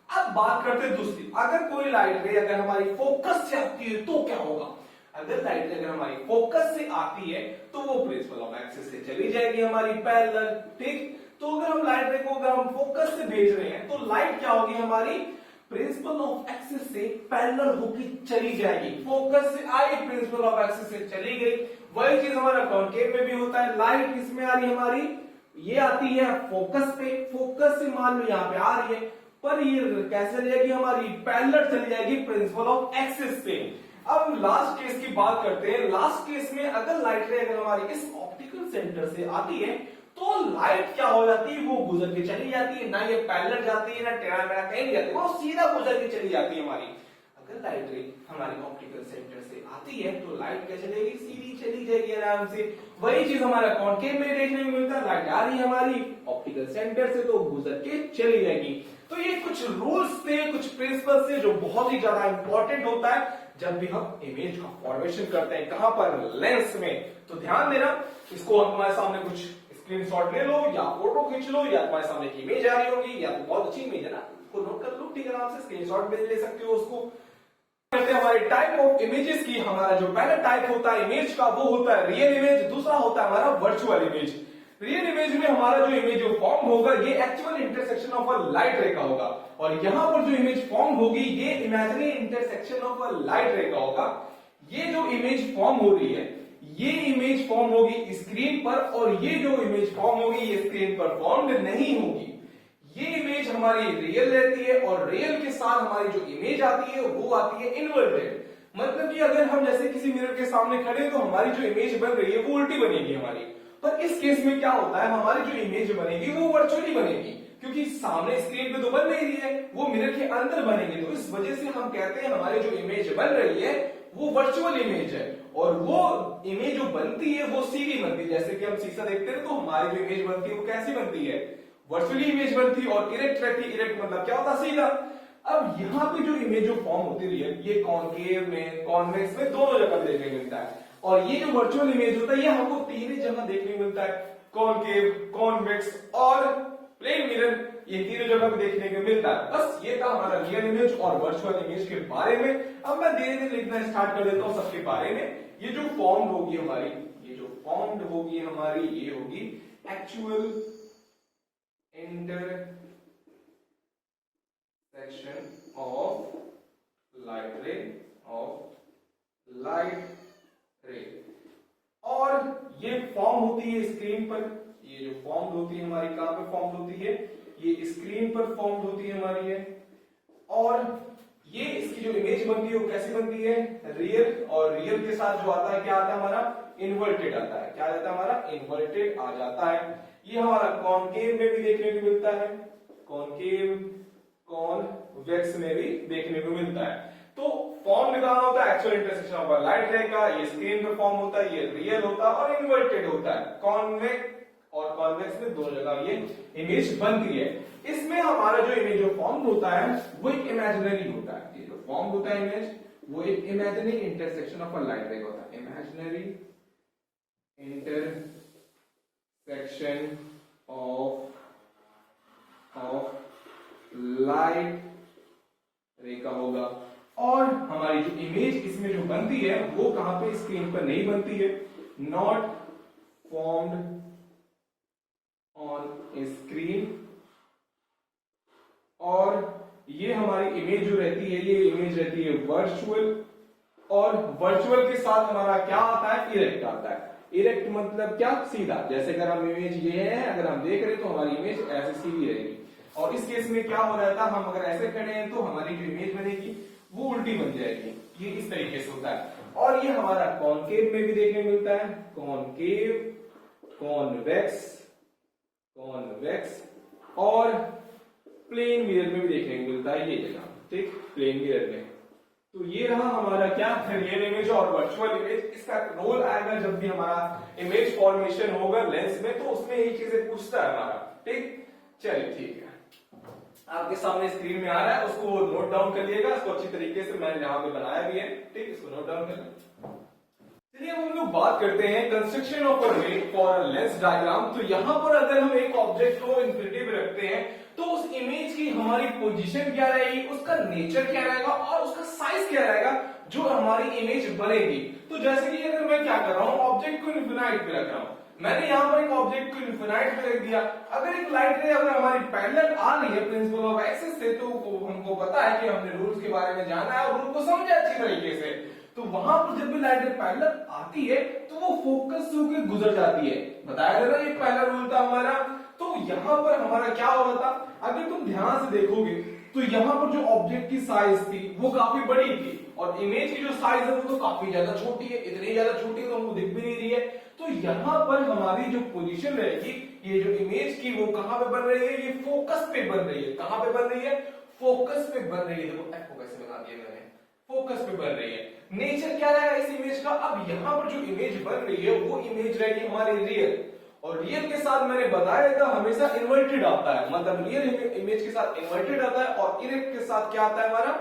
अब बात करते हैं दूसरी, अगर कोई लाइट रे अगर हमारी फोकस से आती है तो क्या होगा। अगर लाइट रे अगर हमारी फोकस से आती है तो वो प्रिंसिपल ऑफ एक्सिस से चली जाएगी हमारी पैरेलल। ठीक, तो अगर हम लाइट रे को अगर हम फोकस से भेज रहे हैं तो लाइट क्या होगी हमारी, प्रिंसिपल ऑफ एक्सिस से पैरेलल होकर चली जाएगी। फोकस से आई, प्रिंसिपल ऑफ एक्सिस से चली गई। वही चीज हमारा कॉन्केव में भी होता है, लाइट किसमें आ रही है हमारी, ये आती है फोकस पे, फोकस से मान लो यहाँ पे आ रही है, पर ये कैसे चली जाएगी हमारी, पैरेलल चली जाएगी प्रिंसिपल ऑफ एक्सिस पे। अब लास्ट केस की बात करते हैं। लास्ट केस में अगर लाइट रे अगर हमारी इस ऑप्टिकल सेंटर से आती है तो लाइट क्या हो जाती है, वो गुजर के चली जाती है, ना ये पैरेलल जाती है ना टेढ़ा मेढ़ा कहीं नहीं जाती, वो सीधा गुजर के चली जाती है हमारी। अगर लाइट रे हमारी ऑप्टिकल सेंटर से आती है तो लाइट क्या चलेगी, सीधी चली जाएगी आराम से। वही चीज हमारा कॉन्केव में देखने को मिलता है, लाइट आ रही है हमारी ऑप्टिकल सेंटर से तो गुजर के चली जाएगी। तो ये कुछ रूल्स थे, कुछ प्रिंसिपल थे जो बहुत ही ज्यादा इंपॉर्टेंट होता है जब भी हम इमेज का फॉर्मेशन करते हैं, कहां पर, लेंस में। तो ध्यान देना, इसको हमारे सामने कुछ स्क्रीनशॉट ले लो या फोटो खींच लो, या तुम्हारे सामने की इमेज आ रही होगी या तो बहुत अच्छी इमेज है ना, उसको नोट कर लो। ठीक, आराम से स्क्रीनशॉट भी ले सकते हो उसको। करते हैं हमारे टाइप ऑफ इमेजेस की। हमारा जो पहला टाइप होता है इमेज का वो होता है रियल इमेज, दूसरा होता है हमारा वर्चुअल इमेज। रियल इमेज में हमारा जो इमेज फॉर्म होगा ये actual intersection of a light रे का होगा, और यहां पर जो इमेज फॉर्म होगी ये imaginary intersection of a light रे का होगा। ये जो इमेज फॉर्म हो रही है ये इमेज फॉर्म होगी स्क्रीन पर, और ये जो इमेज फॉर्म होगी ये स्क्रीन पर फॉर्म नहीं होगी। ये इमेज हमारी रियल रहती है, और रियल के साथ हमारी जो इमेज आती है वो आती है इन्वर्टेड। मतलब कि अगर हम जैसे किसी मिरर के सामने खड़े तो हमारी जो इमेज बन रही है वो उल्टी बनेगी हमारी। पर इस केस में क्या होता है, हमारी जो इमेज बनेगी वो वर्चुअली बनेगी, क्योंकि सामने स्क्रीन पे तो बन नहीं रही है, वो मिरर के अंदर बनेगी। तो इस वजह से हम कहते हैं हमारी जो इमेज बन रही है वो वर्चुअल इमेज है, और वो इमेज जो बनती है वो सीधी बनती है। जैसे कि हम शीशा देखते हैं तो हमारी जो इमेज बनती है वो कैसी बनती है, वर्चुअली इमेज बनती है, और इरेक्ट रहती है। इरेक्ट मतलब क्या होता है, सीधा। अब यहाँ पे जो इमेज जो फॉर्म होती है ये कॉनकेव में, कॉन्वेक्स में, दोनों जगह देखने को मिलता है। और ये जो वर्चुअल इमेज होता है ये हमको तीन ही जगह देखने को मिलता है, कॉनकेव, कॉन्वेक्स और प्लेन मिरर, ये तीनों जगह पे देखने को मिलता है। बस ये था हमारा रियल इमेज और वर्चुअल इमेज के बारे में। अब मैं धीरे धीरे लिखना स्टार्ट कर देता हूं सबके बारे में। ये जो फॉर्म होगी हमारी, ये जो फॉर्म होगी हमारी, ये होगी एक्चुअल इंटरसेक्शन ऑफ लाइट रे, और ये फॉर्म होती है स्क्रीन पर। ये जो फॉर्म होती है हमारी कहां पे फॉर्म होती है, ये स्क्रीन पर फॉर्म होती है हमारी है। और ये इसकी जो इमेज बनती है वो कैसी बनती है, रियल, और रियल के साथ जो आता है क्या आता है हमारा, इन्वर्टेड आता है। क्या आ जाता है हमारा, इन्वर्टेड आ जाता है। ये हमारा कॉनकेव में भी देखने को मिलता है, कॉनकेव, कॉन्वेक्स में भी देखने को मिलता है। तो फॉर्म निकालना होता है एक्चुअल इंटरसेक्शन ऑफ लाइट रे का, ये स्क्रीन पे फॉर्म होता है, ये रियल होता है और इन्वर्टेड होता है। कॉन्वेक्स और कॉन्वेक्स में दोनों जगह ये इमेज बनती है। इसमें हमारा जो इमेज जो फॉर्म होता है वो एक इमेजिनरी होता है। ये जो फॉर्म होता है इमेज, वो एक imaginary intersection of a light रे होता है, इमेजिनरी इंटरसेक्शन ऑफ लाइट रे का होगा। और हमारी जो इमेज इसमें जो बनती है वो कहां पे, स्क्रीन पर नहीं बनती है, नॉट फॉर्म्ड ऑन स्क्रीन। और ये हमारी इमेज जो रहती है, ये इमेज रहती है वर्चुअल, और वर्चुअल के साथ हमारा क्या आता है, इरेक्ट आता है। इरेक्ट मतलब क्या, सीधा। जैसे अगर हम इमेज ये है, अगर हम देख रहे हैं तो हमारी इमेज ऐसे सीधी रहेगी, और इस केस में क्या हो रहा था, हम अगर ऐसे खड़े हैं तो हमारी जो इमेज बनेगी वो उल्टी बन जाएगी। ये इस तरीके से होता है। और ये हमारा कॉनकेव में भी देखने को मिलता है, कॉनकेव, कॉन्वेक्स, और प्लेन मिरर में भी देखने को मिलता है, ये जगह, ठीक, प्लेन मिरर में। तो ये रहा हमारा क्या, रियल इमेज और वर्चुअल इमेज। इसका रोल आएगा जब भी हमारा इमेज फॉर्मेशन होगा लेंस में, तो उसमें यही चीजें पूछता है हमारा, ठीक। चलिए ठीक है, आपके सामने स्क्रीन में आ रहा है, उसको नोट डाउन कर लिएगा, इसको अच्छी तरीके से मैंने यहाँ पे बनाया भी है, ठीक, इसको नोट डाउन कर लें। चलिए अब हम लोग बात करते हैं कंस्ट्रक्शन ऑफ अ रे फॉर अ लेंस डायग्राम। तो यहां पर अगर हम एक ऑब्जेक्ट को इंफिनिटी पे रखते हैं तो उस इमेज की हमारी पोजीशन क्या रहेगी, उसका नेचर क्या रहेगा और उसका साइज क्या रहेगा जो हमारी इमेज बनेगी। तो जैसे कि अगर मैं क्या कर रहा हूं, ऑब्जेक्ट को इन्फिनाइट पे रख रहा हूं, मैंने यहां पर एक ऑब्जेक्ट को इन्फिनाइट पे रख दिया। अगर एक लाइट रे अगर हमारी पैरेलल आ रही है प्रिंसिपल ऑफ एक्सिस से, तो हमको पता है कि हमने रूल्स के बारे में जाना है और रूल को समझा अच्छी तरीके से। तो वहां पर जब भी लाइट रे पैरेलल आती है तो वो फोकस से होकर गुजर जाती है। बताया था ना, ये पहला रूल था हमारा। तो यहां पर हमारा क्या हो रहा था, अगर तुम ध्यान से देखोगे तो यहां पर जो ऑब्जेक्ट की साइज थी वो काफी बड़ी थी, और इमेज की जो साइज है वो तो काफी ज्यादा छोटी है। इतनी ज्यादा छोटी है तो हमको दिख भी नहीं रही है। तो यहां पर हमारी जो पोजीशन रहेगी, ये जो इमेज की, वो कहां पे बन रही है, ये फोकस पे बन रही है। कहां पे बन रही है, फोकस पे बन रही है। देखो एफ को कैसे बना दिया मैंने, फोकस पे बन रही है। नेचर क्या रहेगा इस इमेज का, अब यहां पर जो इमेज बन रही है वो इमेज रहेगी हमारी रियल, और रियल के साथ मैंने बताया था हमेशा इन्वर्टेड आता है, मतलब रियल इमेज के साथ इन्वर्टेड आता है, और इरेक्ट के साथ क्या आता है हमारा,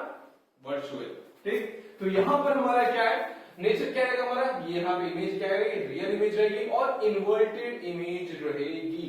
वर्चुअल, ठीक। तो यहां पर हमारा क्या है, नेचर क्या रहेगा हमारा, ये यहाँ पे इमेज क्या रहेगी, रियल इमेज रहेगी और इन्वर्टेड इमेज रहेगी,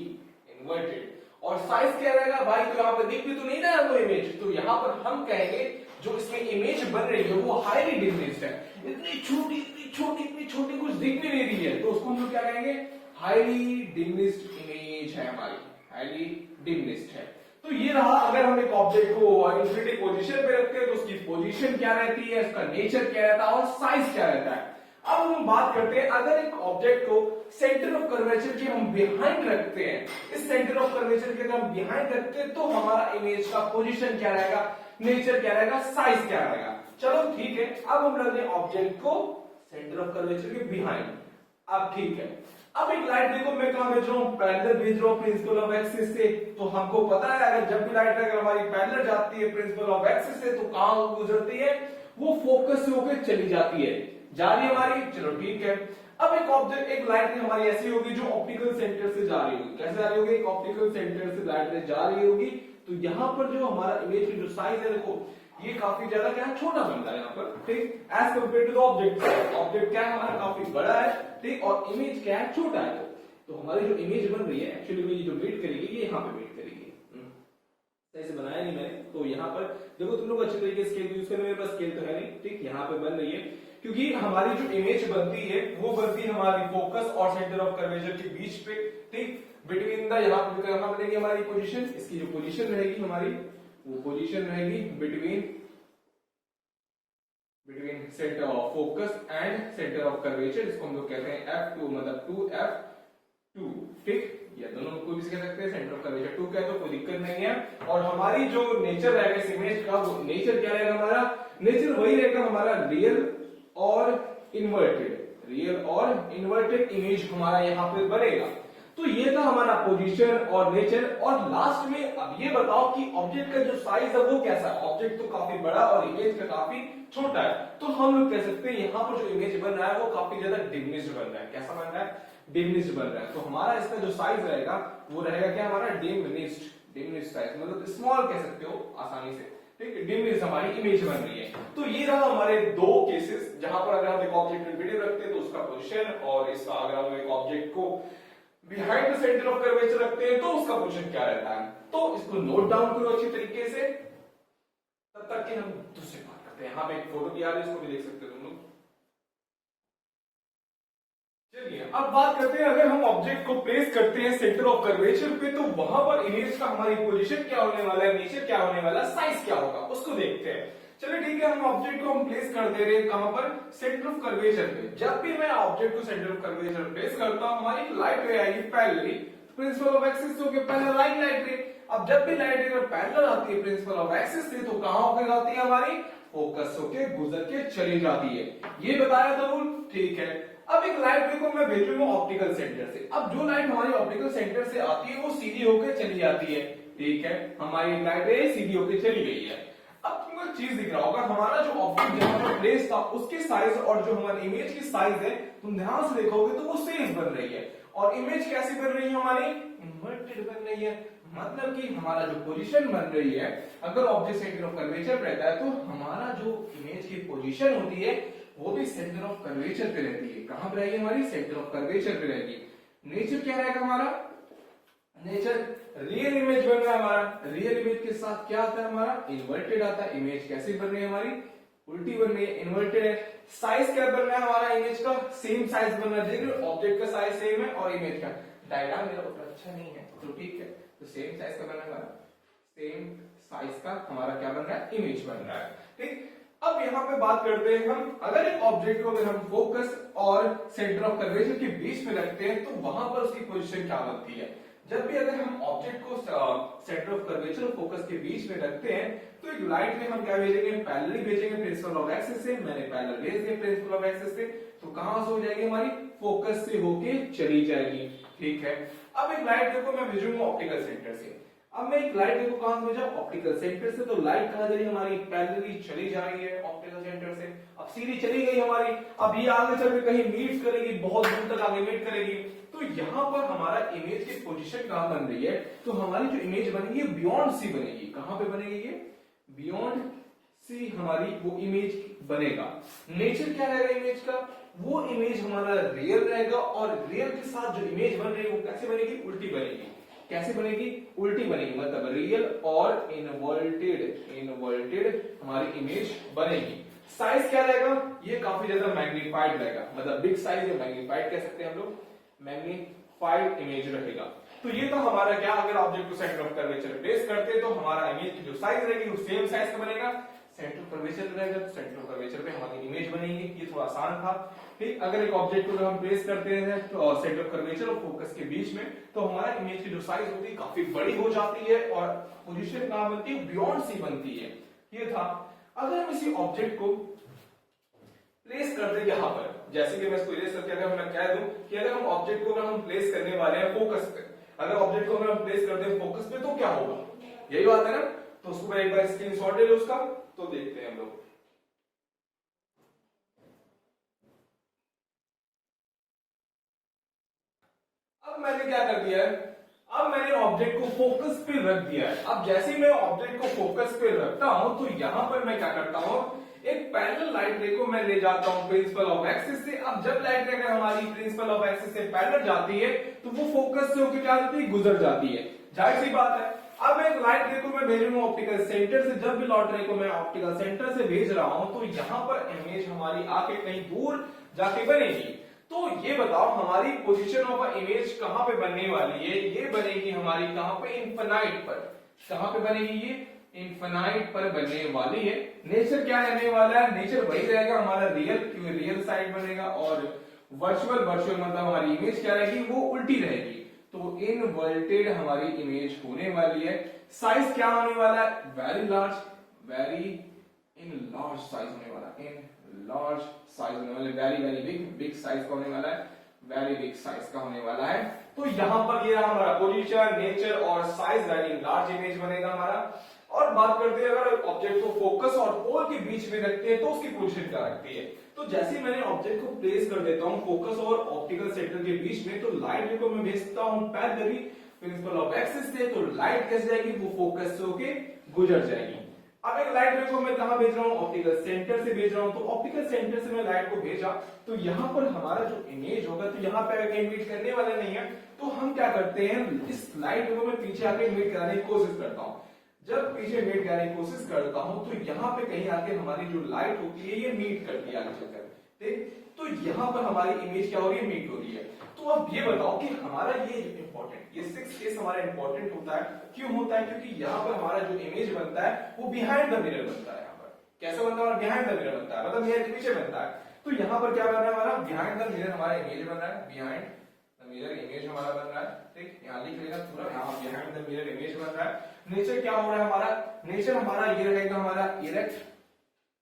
इन्वर्टेड। और साइज क्या रहेगा भाई, तो यहाँ पे दिख भी तो नहीं रहा है वो इमेज, तो यहाँ पर हम कहेंगे जो इसमें इमेज बन रही है वो हाईली डिमिनिश्ड है। इतनी छोटी इतनी छोटी इतनी छोटी, कुछ दिख भी नहीं रही है, तो उसको हम लोग क्या कहेंगे, हाईली डिमिनिश्ड इमेज है हमारी, हाईली डिमिनिश्ड है। तो ये रहा, अगर हम एक ऑब्जेक्ट को इन्फिनिटी पोजीशन पे रखते हैं तो उसकी पोजीशन क्या रहती है, उसका नेचर क्या रहता है और साइज क्या रहता है। अब हम बात करते हैं, अगर एक ऑब्जेक्ट को सेंटर ऑफ कर्वेचर के हम बिहाइंड रखते हैं, इस सेंटर ऑफ कर्वेचर के अगर हम बिहाइंड रखते हैं तो हमारा इमेज का पोजीशन क्या रहेगा, नेचर क्या रहेगा, साइज क्या रहेगा। चलो ठीक है, अब हम रख दें ऑब्जेक्ट को सेंटर ऑफ कर्वेचर के बिहाइंड। अब ठीक है, अब एक लाइट देखो मैं कहां भेज रहा हूं, पैरेलल भेज रहा हूं प्रिंसिपल ऑफ एक्सिस से। तो हमको पता है अगर जब भी लाइट अगर हमारी पैरेलल जाती है प्रिंसिपल ऑफ एक्सिस से तो कहां गुजरती है, वो फोकस से होकर चली जाती है, जा रही है हमारी। चलो ठीक है, अब एक ऑब्जेक्ट, एक लाइट हमारी ऐसी होगी जो ऑप्टिकल सेंटर से जा रही होगी। कैसे जा रही होगी, एक ऑप्टिकल सेंटर से लाइट जा रही होगी, तो यहाँ पर जो हमारा इमेज की जो साइज है देखो ये काफी ज्यादा क्या है, छोटा बन रहा है यहाँ पर, ठीक, as compare to the object. Object क्या है हमारा, काफी बड़ा है, ठीक, और इमेज क्या है, छोटा है। तो हमारी जो इमेज बन रही है एक्चुअली में ये जो मीट करेगी ये यहाँ पे मीट करेगी। सही से बनाया नहीं मैंने, तो यहाँ पर देखो तुम लोग अच्छे तरीके से स्केल यूज करें, मेरे पास स्केल तो है नहीं, ठीक, यहाँ पे बन रही है क्योंकि हमारी जो इमेज बनती है वो बनती है हमारी फोकस और सेंटर ऑफ कर्वेचर के बीच पे, ठीक, बिटवीन द, यहाँ बनेगी हमारी पोजीशन, इसकी जो पोजीशन रहेगी हमारी वो पोजीशन रहेगी between centre of focus and centre of curvature, इसको हम लोग कहते हैं F2, मतलब 2F2, ठीक, या दोनों को भी कह सकते हैं, सेंटर ऑफ कर्वेचर 2 का है तो कोई दिक्कत नहीं है। और हमारी जो नेचर रहेगा इस इमेज का, वो नेचर क्या रहेगा हमारा, नेचर वही रहेगा हमारा रियल और इन्वर्टेड इमेज हमारा यहाँ पे बनेगा। तो ये था हमारा पोजीशन और नेचर। और लास्ट में अब ये बताओ कि ऑब्जेक्ट का जो साइज है वो कैसा है। ऑब्जेक्ट तो काफी बड़ा और इमेज का काफी छोटा है, तो हम लोग कह सकते हैं यहाँ पर जो इमेज बन रहा है वो काफी ज्यादा डिमिनिश्ड बन रहा है। कैसा बन रहा है, डिमिनिश्ड बन रहा है। तो हमारा इसका जो साइज रहेगा वो रहेगा क्या हमारा, डिमिनिश्ड साइज, मतलब स्मॉल कह सकते हो आसानी से, ठीक, डिमिनिश्ड हमारी इमेज बन रही है। तो ये रहा हमारे दो केसेस जहां पर अगर हम एक ऑब्जेक्ट इन्फिनिटी रखते हैं तो उसका पोजीशन, और इसका अगर हम एक ऑब्जेक्ट को behind the centre of curvature रखते हैं तो उसका पोजीशन क्या रहता है। तो इसको नोट डाउन करो अच्छी तरीके से, तब तक कि हम दूसरी बात करते हैं। यहाँ पे एक फोटो भी आ रही है, इसको भी देख सकते हो तुम लोग। चलिए अब बात करते हैं, अगर हम ऑब्जेक्ट को प्लेस करते हैं सेंटर ऑफ कर्वेचर पे तो वहां पर इमेज का हमारी पोजीशन क्या होने वाला है, नेचर क्या होने वाला है, साइज क्या होगा, उसको देखते हैं। चलिए ठीक है, हम ऑब्जेक्ट को हम प्लेस कर दे रहे हैं कहां पर, सेंटर ऑफ कर्वेचर पे। जब भी मैं ऑब्जेक्ट को सेंटर ऑफ कर्वेचर प्लेस करता हूं हमारी लाइट रे आएगी पैरेलली, प्रिंसिपल ऑफ एक्सिस से पैरेलल लाइन लाइट रे। अब जब भी लाइट रे पैरेलल आती है प्रिंसिपल ऑफ एक्सिस से तो कहां होकर आती है हमारी, फोकस होके गुजर के चली जाती है। ये बताया था रूल, ठीक है। अब एक लाइट रे को मैं भेजूंगा ऑप्टिकल सेंटर से। अब जो लाइट हमारी ऑप्टिकल सेंटर से आती है वो सीधी होकर चली जाती है, ठीक है, हमारी लाइट रे सीधी होकर चली गई है। अब तुमको एक चीज दिख रहा होगा, हमारा जो ऑब्जेक्ट यहाँ पर प्लेस था उसकी साइज और जो हमारी इमेज की साइज है, तुम ध्यान से देखोगे तो वो सेम बन रही है। और इमेज कैसी बन रही है हमारी, इन्वर्टेड बन रही है। मतलब कि हमारा जो पोजीशन बन रही है, अगर ऑब्जेक्ट सेंटर ऑफ कर्वेचर रहता है तो हमारा जो इमेज की पोजीशन होती है वो भी सेंटर ऑफ कर्वेचर पे रहती है। कहां पे रहेगी हमारी, सेंटर ऑफ कर्वेचर पे रहेगी। नेचर क्या रहेगा हमारा, नेचर रियल इमेज बन रहा है हमारा, रियल इमेज के साथ क्या आता है हमारा, इन्वर्टेड आता है। इमेज कैसी बन रही है हमारी, उल्टी बन रही है, इन्वर्टेड है। साइज क्या बन रहा है हमारा, इमेज का सेम साइज बन रहा है, ऑब्जेक्ट का साइज सेम है और इमेज का। डायग्राम मेरा उतना अच्छा नहीं है तो ठीक है, तो सेम साइज का बन रहा है, सेम साइज का हमारा क्या बन रहा है, इमेज बन रहा है, ठीक। अब यहाँ पे बात करते हैं हम, अगर एक ऑब्जेक्ट को अगर हम फोकस और सेंटर ऑफ कर्वेचर के बीच में रखते हैं तो वहां पर उसकी पोजीशन क्या बनती है। जब भी अगर हम ऑब्जेक्ट को सेंटर ऑफ कर्वेचर और फोकस के बीच में रखते हैं तो एक लाइट में हम क्या भेजेंगे, पैरेलली भेजेंगे प्रिंसिपल ऑफ एक्सिस से। मैंने पैरेलल भेज दिया प्रिंसिपल ऑफ एक्सिस से, तो कहां से हो जाएगी हमारी, फोकस से होके चली जाएगी, ठीक है। अब एक लाइट को मैं भेजूंगा ऑप्टिकल सेंटर से। अब मैं एक लाइट को कहां से भेजा, ऑप्टिकल सेंटर से। तो लाइट कहां जा रही है हमारी, पैरेलली चली जा रही है ऑप्टिकल सेंटर से। अब सीधी चली गई हमारी, अब ये आगे चल के कहीं मीट करेगी, बहुत दूर तक आगे मीट करेगी। तो यहाँ पर हमारा इमेज की पोजीशन कहां बन रही है, तो हमारी जो इमेज बनेगी बियॉन्ड सी बनेगी। कहां पे बनेगी ये, बियॉन्ड सी हमारी वो इमेज बनेगा। नेचर क्या रहेगा इमेज का, वो इमेज हमारा रियल रहेगा और रियल के साथ जो इमेज बन रही है वो कैसे बनेगी, उल्टी बनेगी। कैसे बनेगी, उल्टी बनेगी, मतलब रियल और इनवर्टेड हमारी इमेज बनेगी। साइज क्या रहेगा, ये काफी ज्यादा मैग्नीफाइड रहेगा, मतलब बिग साइज या मैग्नीफाइड कह सकते हैं हम लोग, मैग्नीफाइड इमेज रहेगा। तो ये तो हमारा क्या, अगर ऑब्जेक्ट को सेंटर ऑफ कर्वेचर प्लेस करते हैं तो हमारा इमेज की जो साइज रहेगी वो सेम साइज का बनेगा। सेंटर ऑफ कर्वेचर रहेगा तो सेंटर ऑफ कर्वेचर पे हमारी इमेज बनेगी। ये थोड़ा आसान था, ठीक। अगर एक ऑब्जेक्ट को हम प्लेस करते हैं तो सेंटर ऑफ कर्वेचर और फोकस के बीच में, तो हमारा इमेज की जो साइज होती है काफी बड़ी हो जाती है और पोजीशन कहां बनती है, बियॉन्ड सी बनती है। ये था। अगर हम इसी ऑब्जेक्ट को प्लेस कर दे यहाँ पर, जैसे कि मैं इसको इरेज करके अगर मैं कह दूं कि अगर हम ऑब्जेक्ट को अगर हम प्लेस करने वाले हैं फोकस पे, अगर ऑब्जेक्ट को अगर हम प्लेस करते हैं फोकस पे तो क्या होगा, यही बात है ना। तो उसको मैं एक बार स्क्रीनशॉट ले लो उसका, तो देखते हैं हम लोग। अब मैंने क्या कर दिया है, अब मैंने ऑब्जेक्ट को फोकस पे रख दिया है। अब जैसे ही मैं ऑब्जेक्ट को फोकस पे रखता हूं तो यहां पर मैं क्या करता हूं, एक पैरेलल लाइट रे को मैं ले जाता हूं प्रिंसिपल ऑफ एक्सिस से। अब जब लाइट रे अगर हमारी प्रिंसिपल ऑफ एक्सिस से पैरेलल जाती है तो वो फोकस से होकर क्या जाती है, गुजर जाती है। जाहिर सी बात है। अब एक लाइट रे को मैं भेज रहा हूं ऑप्टिकल सेंटर से, जब भी लाइट रे को मैं ऑप्टिकल सेंटर से भेज रहा हूं तो यहां पर इमेज हमारी आके कहीं दूर जाके बनेगी। तो ये बताओ हमारी पोजीशन ऑफ इमेज कहां पे बनने वाली है, ये बनेगी हमारी कहां पे, इनफिनाइट पर। कहां पे बनेगी ये, इनफिनाइट पर बनने वाली है। नेचर क्या रहने वाला है, नेचर वही रहेगा हमारा रियल, क्योंकि रियल साइड बनेगा, और वर्चुअल मतलब हमारी इमेज क्या रहेगी, वो उल्टी रहेगी। तो इनवर्टेड हमारी इमेज होने वाली है। साइज क्या होने वाला है, very large, very in large size होने वाला है, इन लार्ज साइज होने वाला है, very very big, big size का होने वाला है, वेरी बिग साइज का होने वाला है। तो यहां पर ये हमारा पोजीशन, नेचर और साइज, वेरी लार्ज इमेज बनेगा हमारा। और बात करते हैं अगर ऑब्जेक्ट को फोकस और पोल के बीच में रखते हैं तो उसकी पोजीशन क्या रखती है। तो जैसे मैंने ऑब्जेक्ट को प्लेस कर देता हूं फोकस और ऑप्टिकल सेंटर के बीच में, तो लाइट को मैं भेजता हूं पैरेलली प्रिंसिपल ऑफ एक्सिस से, तो लाइट कैसे जाएगी, वो फोकस से होके गुजर जाएगी। अब एक लाइट रे को मैं कहां भेज रहा हूं, ऑप्टिकल सेंटर से भेज रहा हूं। तो ऑप्टिकल सेंटर से मैं लाइट को भेजा तो यहां पर हमारा जो इमेज होगा, तो यहां पे कहीं मीट करने वाला नहीं है, तो हम क्या करते हैं, इस लाइट को मैं पीछे आके मीट कराने की कोशिश करता हूं। जब पीछे मीट कराने की कोशिश करता हूं तो यहां पे कहीं आके हमारी जो लाइट होती है ये मीट करती है आगे चलकर, ठीक। तो यहां पर हमारी इमेज क्या हो रही है, मीट हो रही है। तो अब ये बताओ कि हमारा ये इंपॉर्टेंट, ये 6 केस हमारा इंपॉर्टेंट होता है, क्यों होता है, क्योंकि यहाँ पर हमारा जो इमेज बनता है वो बिहाइंड द मिरर बनता है। यहाँ पर कैसे बनता है, बिहाइंड द मिरर बनता है, मतलब मिरर के पीछे बनता है। तो यहाँ पर क्या बन रहा है हमारा, बिहाइंड द मिरर हमारा इमेज बन रहा है, बिहाइंड द मिरर इमेज हमारा बन रहा है, ठीक। यहाँ लिख लेना पूरा, यहाँ बिहाइंड द मिरर इमेज बन रहा है। नेचर क्या हो रहा है हमारा, नेचर हमारा ये रहेगा हमारा इरेक्ट,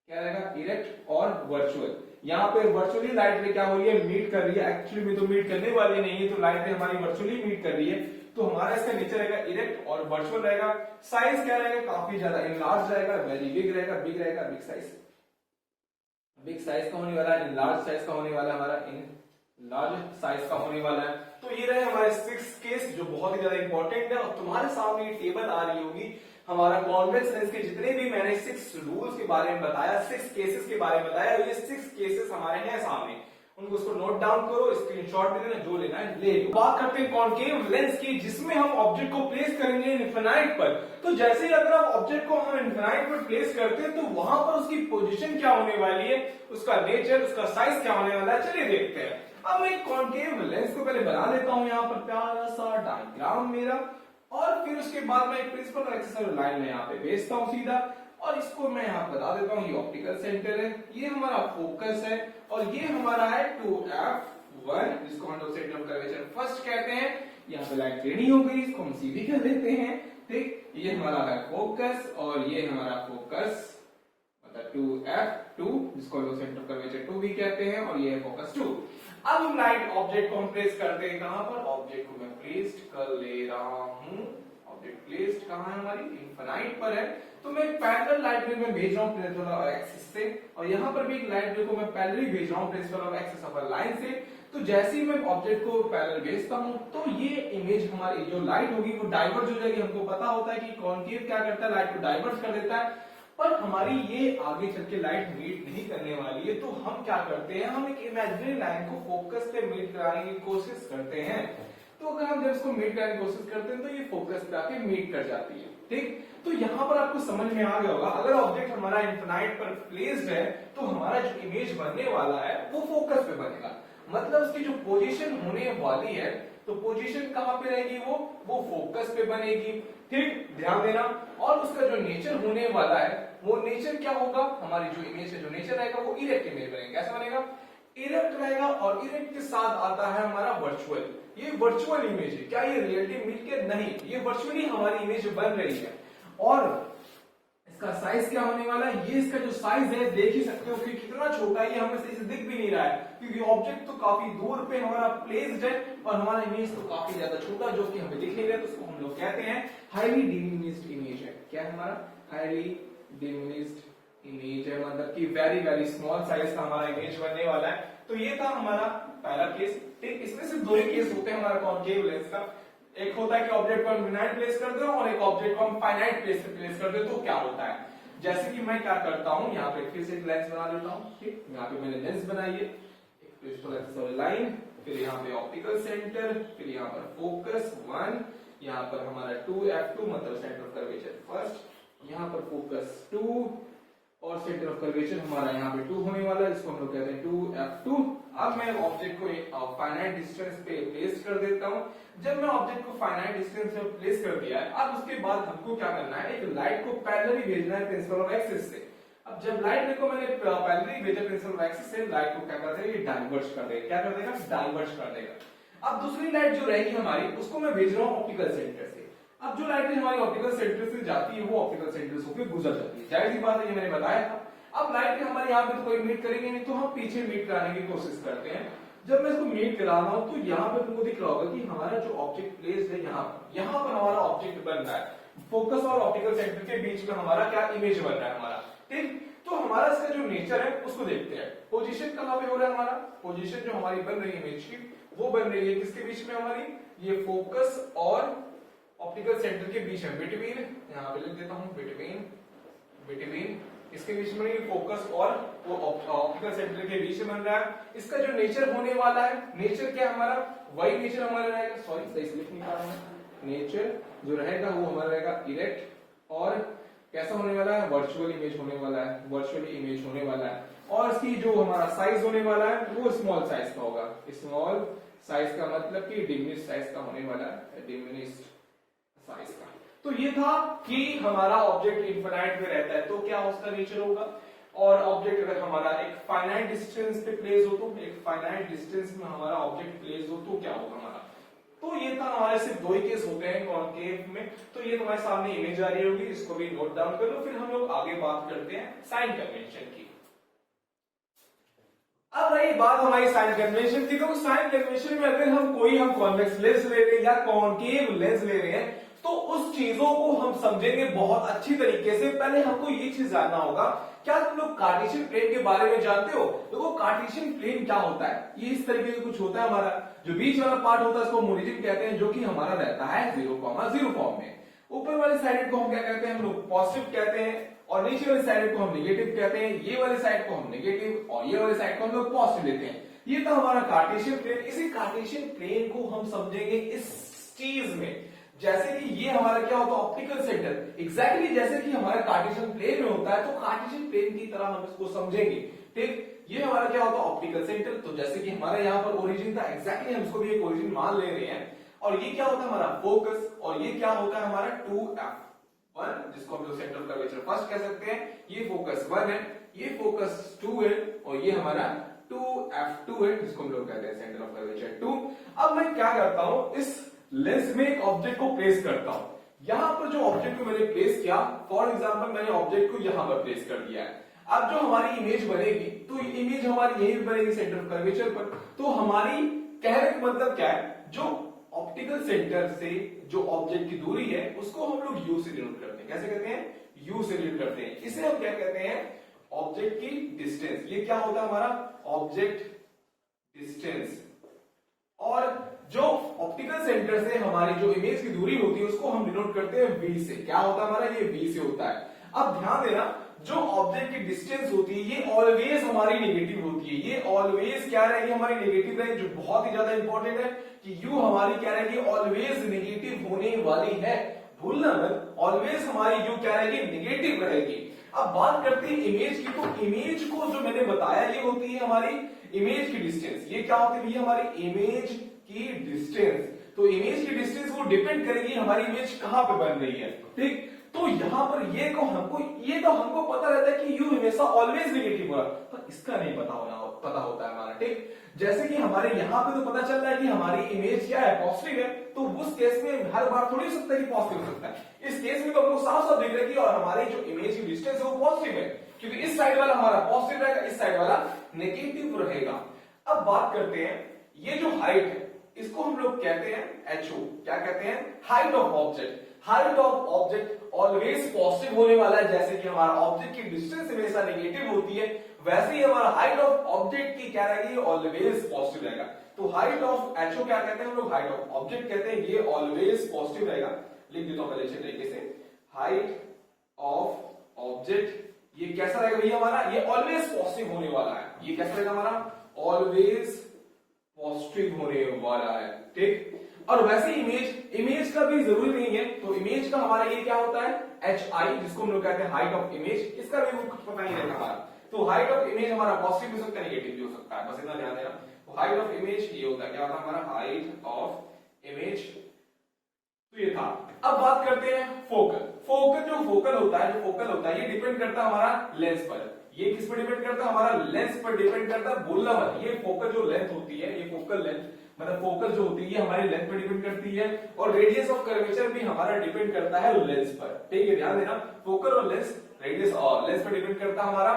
क्या रहेगा, इरेक्ट और वर्चुअल। यहाँ पे वर्चुअली लाइट रे क्या हो रही है, मीट कर रही है, एक्चुअली में तो मीट करने वाली नहीं है, तो लाइट रे हमारी वर्चुअली मीट कर रही है। तो हमारा इसका नेचर रहेगा इरेक्ट और वर्चुअल रहेगा। साइज क्या रहेगा, काफी ज्यादा इनलार्ज रहेगा, वेरी बिग रहेगा, बिग रहेगा, बिग साइज, बिग साइज का होने वाला है, इनलार्ज साइज का होने वाला है, हमारा इन लार्ज साइज का होने वाला है। तो ये रहे हमारे 6 केस जो बहुत ही ज्यादा इंपॉर्टेंट है। और तुम्हारे सामने ये टेबल आ रही होगी, हमारा कॉन्वेक्स लेंस के जितने भी मैंने 6 रूल्स के बारे में बताया, 6 केसेस के बारे में बताया, ये 6 केसेस हमारे हैं सामने, उनको उसको नोट डाउन करो, स्क्रीनशॉट ले लेना, जो लेना है ले लो। बात करते हैं कॉन्केव लेंस की, जिसमें हम ऑब्जेक्ट को प्लेस करेंगे इनफिनाइट पर। तो जैसे ही अगर आप ऑब्जेक्ट को हम इनफिनाइट पर प्लेस करते हैं तो वहां पर उसकी पोजीशन क्या होने वाली है, उसका नेचर, उसका साइज क्या होने वाला है, चलिए देखते हैं। अब मैं कॉन्केव लेंस को पहले बना लेता हूं, यहाँ पर प्यारा सा डायग्राम मेरा, और फिर उसके बाद मैं एक प्रिंसिपल एक्सिस लाइन में यहाँ पे भेजता हूँ सीधा, और इसको मैं यहाँ बता देता हूँ, ये ऑप्टिकल सेंटर है, ये हमारा फोकस है, और ये हमारा है 2f1, जिसको हम लोग सेंटर ऑफ कर्वेचर फर्स्ट कहते हैं। यहाँ पे लाइट टेढ़ी हो गई, इसको हम सीधी कर देते हैं, ठीक। ये हमारा है फोकस, और ये हमारा फोकस मतलब 2f2, जिसको हम लोग सेंटर ऑफ कर्वेचर 2 भी कहते हैं, और ये है फोकस 2। अब हम लाइट ऑब्जेक्ट को हम प्लेस करते हैं कहां पर, ऑब्जेक्ट को मैं प्लेस्ड कर ले रहा हूं, ऑब्जेक्ट प्लेस्ड कहां है, हमारी इनफिनाइट पर है। तो मैं पैरेलल लाइट रे में भेज रहा हूं प्रिंसिपल ऑफ एक्सिस से, और यहां पर भी एक लाइट रे को मैं पैरेलली भेज रहा हूं principle of axis of line से। तो जैसे ही मैं ऑब्जेक्ट को पैरेलल भेजता हूं तो ये इमेज हमारी जो लाइट होगी वो डाइवर्ज हो जाएगी। हमको पता होता है कि कॉन्केव क्या करता है, लाइट को डाइवर्ट कर देता है, पर हमारी ये आगे चल के लाइट मीट नहीं करने वाली है। तो हम क्या करते हैं, हम एक इमेजिनरी लाइन को फोकस पे मीट कराने की कोशिश करते हैं। तो अगर हम जब इसको मीट करने की कोशिश करते हैं तो ये फोकस पे आके मीट कर जाती है, ठीक। तो यहां पर आपको समझ में आ गया होगा, अगर ऑब्जेक्ट हमारा इनफिनाइट पर प्लेस्ड है तो हमारा जो इमेज बनने वाला है वो फोकस पे बनेगा, मतलब उसकी जो पोजीशन होने वाली है, तो पोजीशन कहां पे रहेगी, वो फोकस पे बनेगी, ठीक, ध्यान देना। और उसका जो नेचर होने वाला है वो नेचर क्या होगा, हमारी जो इमेज है, जो नेचर रहेगा वो इरेक्ट इमेज बनेगा। कैसा बनेगा, इरेक्ट रहेगा, और इरेक्ट के साथ आता है हमारा वर्चुअल। ये वर्चुअल इमेज है, क्या ये रियलिटी मिलके नहीं, ये वर्चुअली हमारी इमेज बन रही है। और इसका साइज क्या होने वाला है, ये इसका जो साइज है देख ही सकते हो कि कितना छोटा है, ये हमें सही से दिख भी नहीं रहा है, क्योंकि ऑब्जेक्ट तो काफी दूर पे हमारा प्लेस्ड है, और हमारा इमेज तो काफी ज्यादा छोटा जो कि हमें दिख नहीं रहा है। तो उसको हम लोग कहते हैं हाईली डिमिनिश्ड इमेज है। क्या है हमारा, हाईली डिमिनिश्ड इमेज है, मतलब कि वेरी वेरी स्मॉल साइज का हमारा इमेज बनने वाला है। तो ये था हमारा पहला केस, ठीक। इसमें से 2 केस होते हैं हमारा कॉन्केव लेंस का, एक होता है कि ऑब्जेक्ट को हम इनफाइनाइट प्लेस कर दो और एक ऑब्जेक्ट को हम फाइनाइट प्लेस पे प्लेस कर दो, तो क्या होता है? जैसे कि मैं क्या करता हूं, यहाँ पे फिर से एक लेंस बना लेता हूं, ठीक, यहाँ पे मैंने लेंस बनाई है, एक प्रिंसिपल एक्सिस वाली लाइन, फिर यहाँ पे ऑप्टिकल सेंटर, फिर यहाँ पर फोकस 1, यहाँ पर हमारा 2f2 मतलब सेंटर ऑफ कर्वेचर फर्स्ट, यहाँ पर फोकस 2 और सेंटर ऑफ कर्वेचर हमारा यहाँ पे 2 होने वाला है, इसको हम लोग कहते हैं 2f2। अब मैं ऑब्जेक्ट को फाइनाइट डिस्टेंस पे प्लेस कर देता हूँ। जब मैं ऑब्जेक्ट को फाइनाइट डिस्टेंस पे प्लेस कर दिया है, अब उसके बाद हमको क्या करना है, एक लाइट को पैरेलली भेजना है प्रिंसिपल ऑफ एक्सिस से। अब जब लाइट को मैंने पैरेलली भेजा प्रिंसिपल ऑफ एक्सिस से, लाइट को क्या कर देगा, ये डाइवर्ज कर देगा। क्या कर देगा? डाइवर्ज कर देगा। अब दूसरी लाइट जो रहेगी हमारी, उसको मैं भेज रहा हूँ ऑप्टिकल सेंटर से। अब जो लाइट हमारी ऑप्टिकल सेंटर से जाती है वो ऑप्टिकल सेंटर से होकर गुजर जाती है, जाहिर सी बात है, ये मैंने बताया था। अब लाइट हमारे यहाँ पे तो कोई मीट करेंगे नहीं, तो हम पीछे मीट कराने की कोशिश करते हैं। जब मैं इसको मीट करा रहा हूं, तो यहाँ पे तुमको दिख रहा होगा कि हमारा जो ऑब्जेक्ट प्लेस है यहाँ पर हमारा ऑब्जेक्ट बन रहा है, फोकस और ऑप्टिकल सेंटर के बीच में हमारा क्या इमेज बन रहा है हमारा, ठीक। तो हमारा इसका जो नेचर है उसको देखते हैं। पोजीशन कहाँ पे हो रहा है हमारा, पोजीशन जो हमारी बन रही है इमेज की, वो बन रही है किसके बीच में हमारी, ये फोकस और ऑप्टिकल सेंटर के बीच में, बिटवीन, यहाँ पे लिख देता हूँ बिटवीन इसके बीच में, ये फोकस और वो ऑप्टिकल सेंटर के बीच में बन रहा है। इसका जो नेचर होने वाला है, नेचर क्या हमारा, वही नेचर हमारा रहेगा, सॉरी सही से लिख नहीं पा रहा हूं, नेचर जो रहेगा वो हमारा रहेगा इरेक्ट, और कैसा होने वाला है, वर्चुअल इमेज होने वाला है, वर्चुअली इमेज होने वाला है। और इसकी जो हमारा साइज होने वाला है वो स्मॉल साइज का होगा। स्मॉल साइज का मतलब कि डिमिनिश साइज का होने वाला है, डिमिनिश साइज का। तो ये था कि हमारा ऑब्जेक्ट इनफाइनाइट में रहता है तो क्या उसका नेचर होगा, और ऑब्जेक्ट अगर हमारा एक फाइनाइट डिस्टेंस पे प्लेस हो, तो एक फाइनाइट डिस्टेंस में हमारा ऑब्जेक्ट प्लेस हो तो क्या होगा हमारा। तो ये था हमारे सिर्फ दो ही केस होते हैं कॉन्केव में। तो ये तुम्हारे सामने इमेज आ रही होगी, इसको भी नोट डाउन कर लो, फिर हम लोग आगे बात करते हैं साइन कन्वेंशन की। अब रही बात हमारी साइन कन्वेंशन की, तो साइन कन्वेंशन में अगर हम कॉन्वेक्स लेंस ले रहे हैं या कॉन्केव लेंस ले रहे हैं, तो उस चीजों को हम समझेंगे बहुत अच्छी तरीके से। पहले हमको ये चीज जानना होगा, क्या तुम लोग कार्टेशियन प्लेन के बारे में जानते हो? देखो कार्टेशियन प्लेन क्या होता है, ये इस तरीके से कुछ होता है। हमारा जो बीच वाला पार्ट होता है उसको ओरिजिन कहते हैं, जो कि हमारा रहता है 0,0 फॉर्म में। ऊपर वाली साइड को हम क्या कहते हैं, हम लोग पॉजिटिव कहते हैं, और नीचे वाली साइड को हम नेगेटिव कहते हैं। ये वाली साइड को हम नेगेटिव और ये वाली साइड को हम लोग पॉजिटिव लेते हैं। ये था हमारा कार्टेशियन प्लेन। इसी कार्टेशियन प्लेन को हम समझेंगे इस चीज में, जैसे कि ये हमारा क्या होता है, ऑप्टिकल सेंटर, एग्जैक्टली जैसे कि हमारा कार्टेशियन प्लेन में होता है, तो कार्टेशियन प्लेन की तरह हम इसको समझेंगे, ठीक। ये हमारा क्या होता है, ऑप्टिकल सेंटर। तो जैसे कि हमारा यहाँ पर ओरिजिन था, एग्जैक्टली हम इसको भी एक ओरिजिन मान ले रहे हैं। और ये क्या होता है हमारा फोकस, और ये क्या होता है हमारा 2f1, जिसको हम लोग सेंटर ऑफ कर्वेचर फर्स्ट कह सकते हैं। ये फोकस 1 है, ये फोकस 2 है, और ये हमारा 2f2 है, जिसको हम लोग कहते हैं सेंटर ऑफ कर्वेचर 2। अब मैं क्या करता हूं, इस लेंस में एक ऑब्जेक्ट को प्लेस करता हूं। यहां पर जो ऑब्जेक्ट को मैंने प्लेस किया, फॉर एग्जांपल मैंने ऑब्जेक्ट को यहां पर प्लेस कर दिया है। अब जो हमारी इमेज बनेगी, तो इमेज हमारी यही बनेगी सेंटर ऑफ कर्वेचर पर। तो हमारी कहने का मतलब क्या है, जो ऑप्टिकल सेंटर से जो ऑब्जेक्ट की दूरी है उसको हम लोग यू से डिनोट करते हैं। कैसे कहते हैं, यू से डिनोट करते हैं। इसे हम क्या कहते हैं, ऑब्जेक्ट की डिस्टेंस। ये क्या होता है हमारा ऑब्जेक्ट डिस्टेंस। और जो ऑप्टिकल सेंटर से हमारी जो इमेज की दूरी होती है उसको हम डिनोट करते हैं v से। क्या होता है हमारा, ये v से होता है। अब ध्यान देना, जो ऑब्जेक्ट की डिस्टेंस होती है ये ऑलवेज हमारी नेगेटिव होती है। ये ऑलवेज क्या रहेगी, हमारी नेगेटिव रहेगी, जो बहुत ही ज्यादा इंपॉर्टेंट है कि u हमारी क्या रहेगी, ऑलवेज नेगेटिव होने वाली है। भूलना मत, ऑलवेज हमारी u क्या रहेगी, नेगेटिव रहेगी। अब बात करते हैं इमेज की, तो इमेज को जो मैंने बताया ये होती है हमारी इमेज की डिस्टेंस। ये क्या होती है, हमारी इमेज की डिस्टेंस। तो इमेज की डिस्टेंस वो डिपेंड करेगी हमारी इमेज कहां पे बन रही है, ठीक। तो यहां पर ये तो हमको पता रहता है कि यू हमेशा ऑलवेज नेगेटिव होगा, पर इसका नहीं पता होता है हमारा, ठीक। जैसे कि हमारे यहाँ पे तो पता चल रहा है कि हमारी इमेज क्या है, पॉजिटिव है। तो उस केस में हर बार थोड़ी हो सकता है कि पॉजिटिव हो सकता है। इस केस में तो हमको साफ साफ दिख रहा है कि और हमारी जो इमेज की डिस्टेंस है वो पॉजिटिव है, क्योंकि इस साइड वाला हमारा पॉजिटिव रहेगा, इस साइड वाला नेगेटिव रहेगा। अब बात करते हैं, ये जो हाइट है इसको हम लोग कहते हैं HO। क्या कहते हैं, height of object. Height of object always positive होने वाला है। जैसे कि हमारा ऑब्जेक्ट की डिस्टेंस हमेशा नेगेटिव होती है, वैसे ही हमारा हाइट ऑफ ऑब्जेक्ट की क्या रहेगी, ऑलवेज पॉजिटिव रहेगा। तो हाइट ऑफ एचओ क्या कहते हैं हम लोग, हाइट ऑफ ऑब्जेक्ट कहते हैं, ये ऑलवेज पॉजिटिव रहेगा। लिख देता हूं पहले अच्छे तरीके से, हाइट ऑफ ऑब्जेक्ट ये कैसा रहेगा भैया हमारा, ये ऑलवेज पॉजिटिव होने वाला है। ये कैसा रहेगा हमारा, ऑलवेज पॉजिटिव होने वाला है, ठीक। और वैसे इमेज का भी जरूरी नहीं है, तो इमेज का हमारा ये क्या होता है, एच आई, जिसको हम लोग कहते हैं हाइट ऑफ इमेज, इसका भी कुछ पता नहीं रहता हमारा। तो हाइट ऑफ इमेज हमारा पॉजिटिव भी हो सकता है, नेगेटिव भी हो सकता है, बस इतना ध्यान देना। तो हाइट ऑफ इमेज ये होता है, क्या होता है हमारा, हाइट ऑफ इमेज। तो ये था। अब बात करते हैं फोकल। जो फोकल होता है ये डिपेंड करता है हमारा लेंस पर। ये किस पर डिपेंड करता है, हमारा लेंस पर डिपेंड करता है, बोलना मत। ये फोकल जो लेंथ होती है, ये फोकल लेंथ मतलब फोकल जो होती है, ये हमारी लेंथ पर डिपेंड करती है, और रेडियस ऑफ कर्वेचर भी हमारा डिपेंड करता है लेंस पर, ठीक है, ध्यान देना। फोकल और लेंस, रेडियस और लेंस पर डिपेंड करता है हमारा।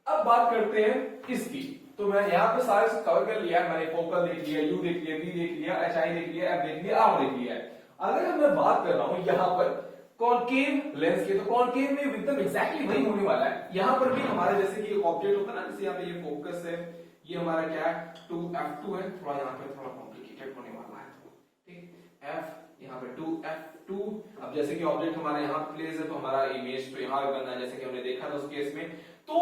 अब बात करते हैं इसकी। तो मैं यहाँ पे सारे कवर कर लिया, मैंने फोकल देख लिया, यू देख लिया, बी देख लिया, एच आई देख लिया, एफ देख लिया, आर देख लिया। अगर मैं बात कर रहा हूं यहाँ पर कॉन्केव लेंस की, तो कॉन्केव में एकदम एग्जैक्टली वही होने वाला है। यहाँ पर भी हमारे जैसे कि एक ऑब्जेक्ट होता है ना, जैसे यहाँ पे ये फोकस है, ये हमारा क्या है 2f2 है, थोड़ा यहाँ पे थोड़ा कॉम्प्लिकेटेड होने वाला है, ठीक। f यहाँ पे 2f2। अब जैसे कि ऑब्जेक्ट हमारा यहाँ प्लेस है, तो हमारा इमेज तो यहाँ बनना है, जैसे कि हमने देखा था उस केस में। तो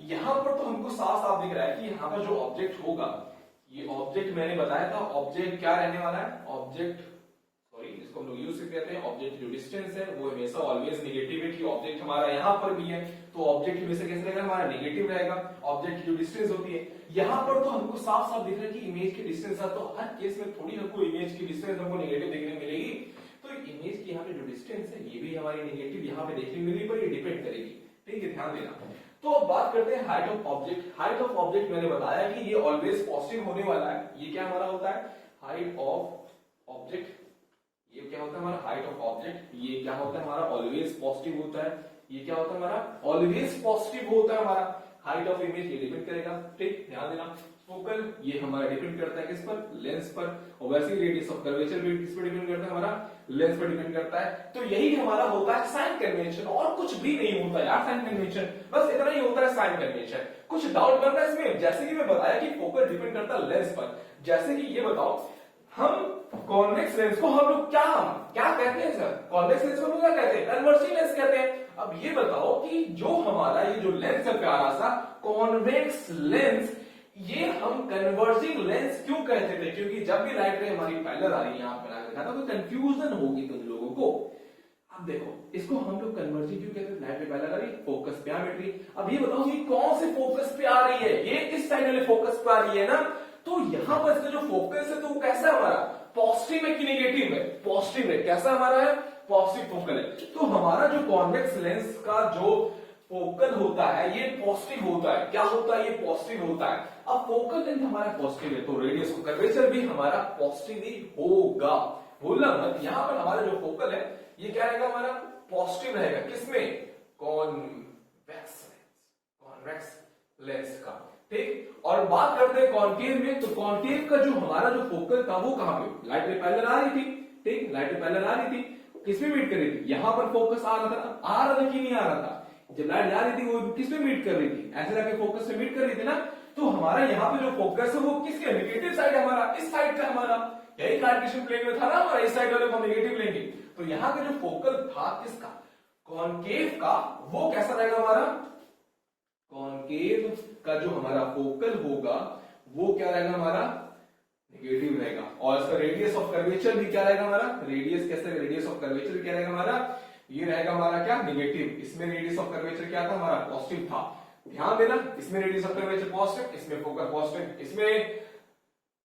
यहाँ पर तो हमको साफ साफ दिख रहा है कि यहाँ पर जो ऑब्जेक्ट होगा, ये ऑब्जेक्ट मैंने बताया था, ऑब्जेक्ट क्या रहने वाला है, ऑब्जेक्ट इसको हम लोग यूज से कहते हैं, ऑब्जेक्ट जो डिस्टेंस है वो हमेशा ऑलवेज नेगेटिव है, कि ऑब्जेक्ट हमारा यहाँ पर भी है, तो ऑब्जेक्ट हमेशा कैसे रहेगा, हमारा नेगेटिव रहेगा। ऑब्जेक्ट की जो डिस्टेंस होती है, यहाँ पर तो हमको साफ साफ दिख रहा है कि इमेज की डिस्टेंस है, तो हर केस में थोड़ी हमको इमेज की डिस्टेंस हमको नेगेटिव देखने मिलेगी। तो इमेज की यहाँ पे जो डिस्टेंस है, ये भी हमारी नेगेटिव यहाँ पे देखने मिलेगी, पर ये डिपेंड करेगी, ठीक है, ध्यान देना। तो अब बात करते हैं height of object. Height of object मैंने बताया कि ये ऑलवेज पॉजिटिव होने वाला है। ये क्या हमारा होता है, हाइट ऑफ ऑब्जेक्ट, ये क्या होता है हमारा हाइट ऑफ ऑब्जेक्ट, ये क्या होता है हमारा ऑलवेज पॉजिटिव होता है। ये क्या होता है हमारा ऑलवेज पॉजिटिव होता है हमारा। हाइट ऑफ इमेज ये डिपेंड करेगा, ठीक, ध्यान देना। फोकल ये हमारा डिपेंड करता है किस पर, लेंस पर, और वैसे ही रेडियस ऑफ कर्वेचर भी किस पर डिपेंड करता है, हमारा लेंस पर डिपेंड करता है। तो यही हमारा होता है साइन कन्वेंशन, और कुछ भी नहीं होता यार साइन कन्वेंशन, बस इतना ही होता है साइन कन्वेंशन। कुछ डाउट बन रहा है इसमें, जैसे कि मैं बताया कि फोकल डिपेंड करता है लेंस पर, जैसे कि ये बताओ, हम कॉन्वेक्स लेंस को हम लोग क्या कहते हैं सर, कॉन्वेक्स लेंस को हम लोग क्या कहते हैं, कन्वर्जिंग लेंस कहते हैं। अब ये बताओ कि जो हमारा ये जो लेंस है प्यारा सा कॉन्वेक्स लेंस, ये हम कन्वर्जिंग लेंस क्यों कहते थे, क्योंकि जब भी लाइट रे हमारी पैरेलल आ रही है, यहाँ बना के दिखाता, तो कंफ्यूजन होगी तुम लोगों को। अब देखो इसको हम लोग कन्वर्जिंग क्यों कहते हैं, लाइट रे पैरेलल आ रही, फोकस पे आ रही। अब ये बताओ ये कौन से फोकस पे आ रही है, ये इस साइड वाले फोकस पे आ रही है ना, तो यहां पर इसका जो फोकस है, तो वो कैसा हमारा पॉजिटिव है कि नेगेटिव है, पॉजिटिव है। कैसा हमारा है, पॉजिटिव फोकल है। तो हमारा जो कॉन्वेक्स लेंस का जो फोकल होता है, ये पॉजिटिव होता है। क्या होता है, ये पॉजिटिव होता है। अब फोकल लेंथ हमारा पॉजिटिव है, तो रेडियस ऑफ कर्वेचर भी हमारा पॉजिटिव ही होगा, भूलना मत। यहां पर हमारा जो फोकल है, ये क्या रहेगा, हमारा पॉजिटिव रहेगा। किसमें, कॉन्वेक्स लेंस का, ठीक। और बात करते हैं कॉन्केव में, तो कॉन्केव का जो हमारा जो फोकल था, वो कहां पे, लाइट रे पैरेलल आ रही थी, ठीक, लाइट रे पैरेलल आ रही थी, किसमें मीट कर रही थी, यहां पर फोकस आ रहा था, आ रहा था कि नहीं आ रहा था, जब लाइट जा रही थी वो किसमें मीट कर रही थी, ऐसे जाके फोकस से मीट कर रही थी ना। तो हमारा यहाँ पे जो फोकस है, वो किसके, नेगेटिव साइड है हमारा, इस साइड का हमारा, यही कार्टेशियन प्लेन में था ना हमारा, इस साइड वाले को नेगेटिव लेंगे। तो यहाँ का जो फोकल था किसका, कॉन्केव का, वो कैसा रहेगा हमारा, कॉन्केव का जो हमारा फोकल होगा, वो क्या रहेगा हमारा, नेगेटिव रहेगा। और इसका रेडियस ऑफ कर्वेचर भी क्या रहेगा हमारा, रेडियस कैसे, रेडियस ऑफ कर्वेचर क्या रहेगा हमारा, ये रहेगा हमारा क्या, नेगेटिव। इसमें रेडियस ऑफ कर्वेचर क्या था हमारा, पॉजिटिव था, ध्यान देना। इसमें रेडियस ऑफ कर्वेचर पॉजिटिव, इसमें फोकल पॉजिटिव, इसमें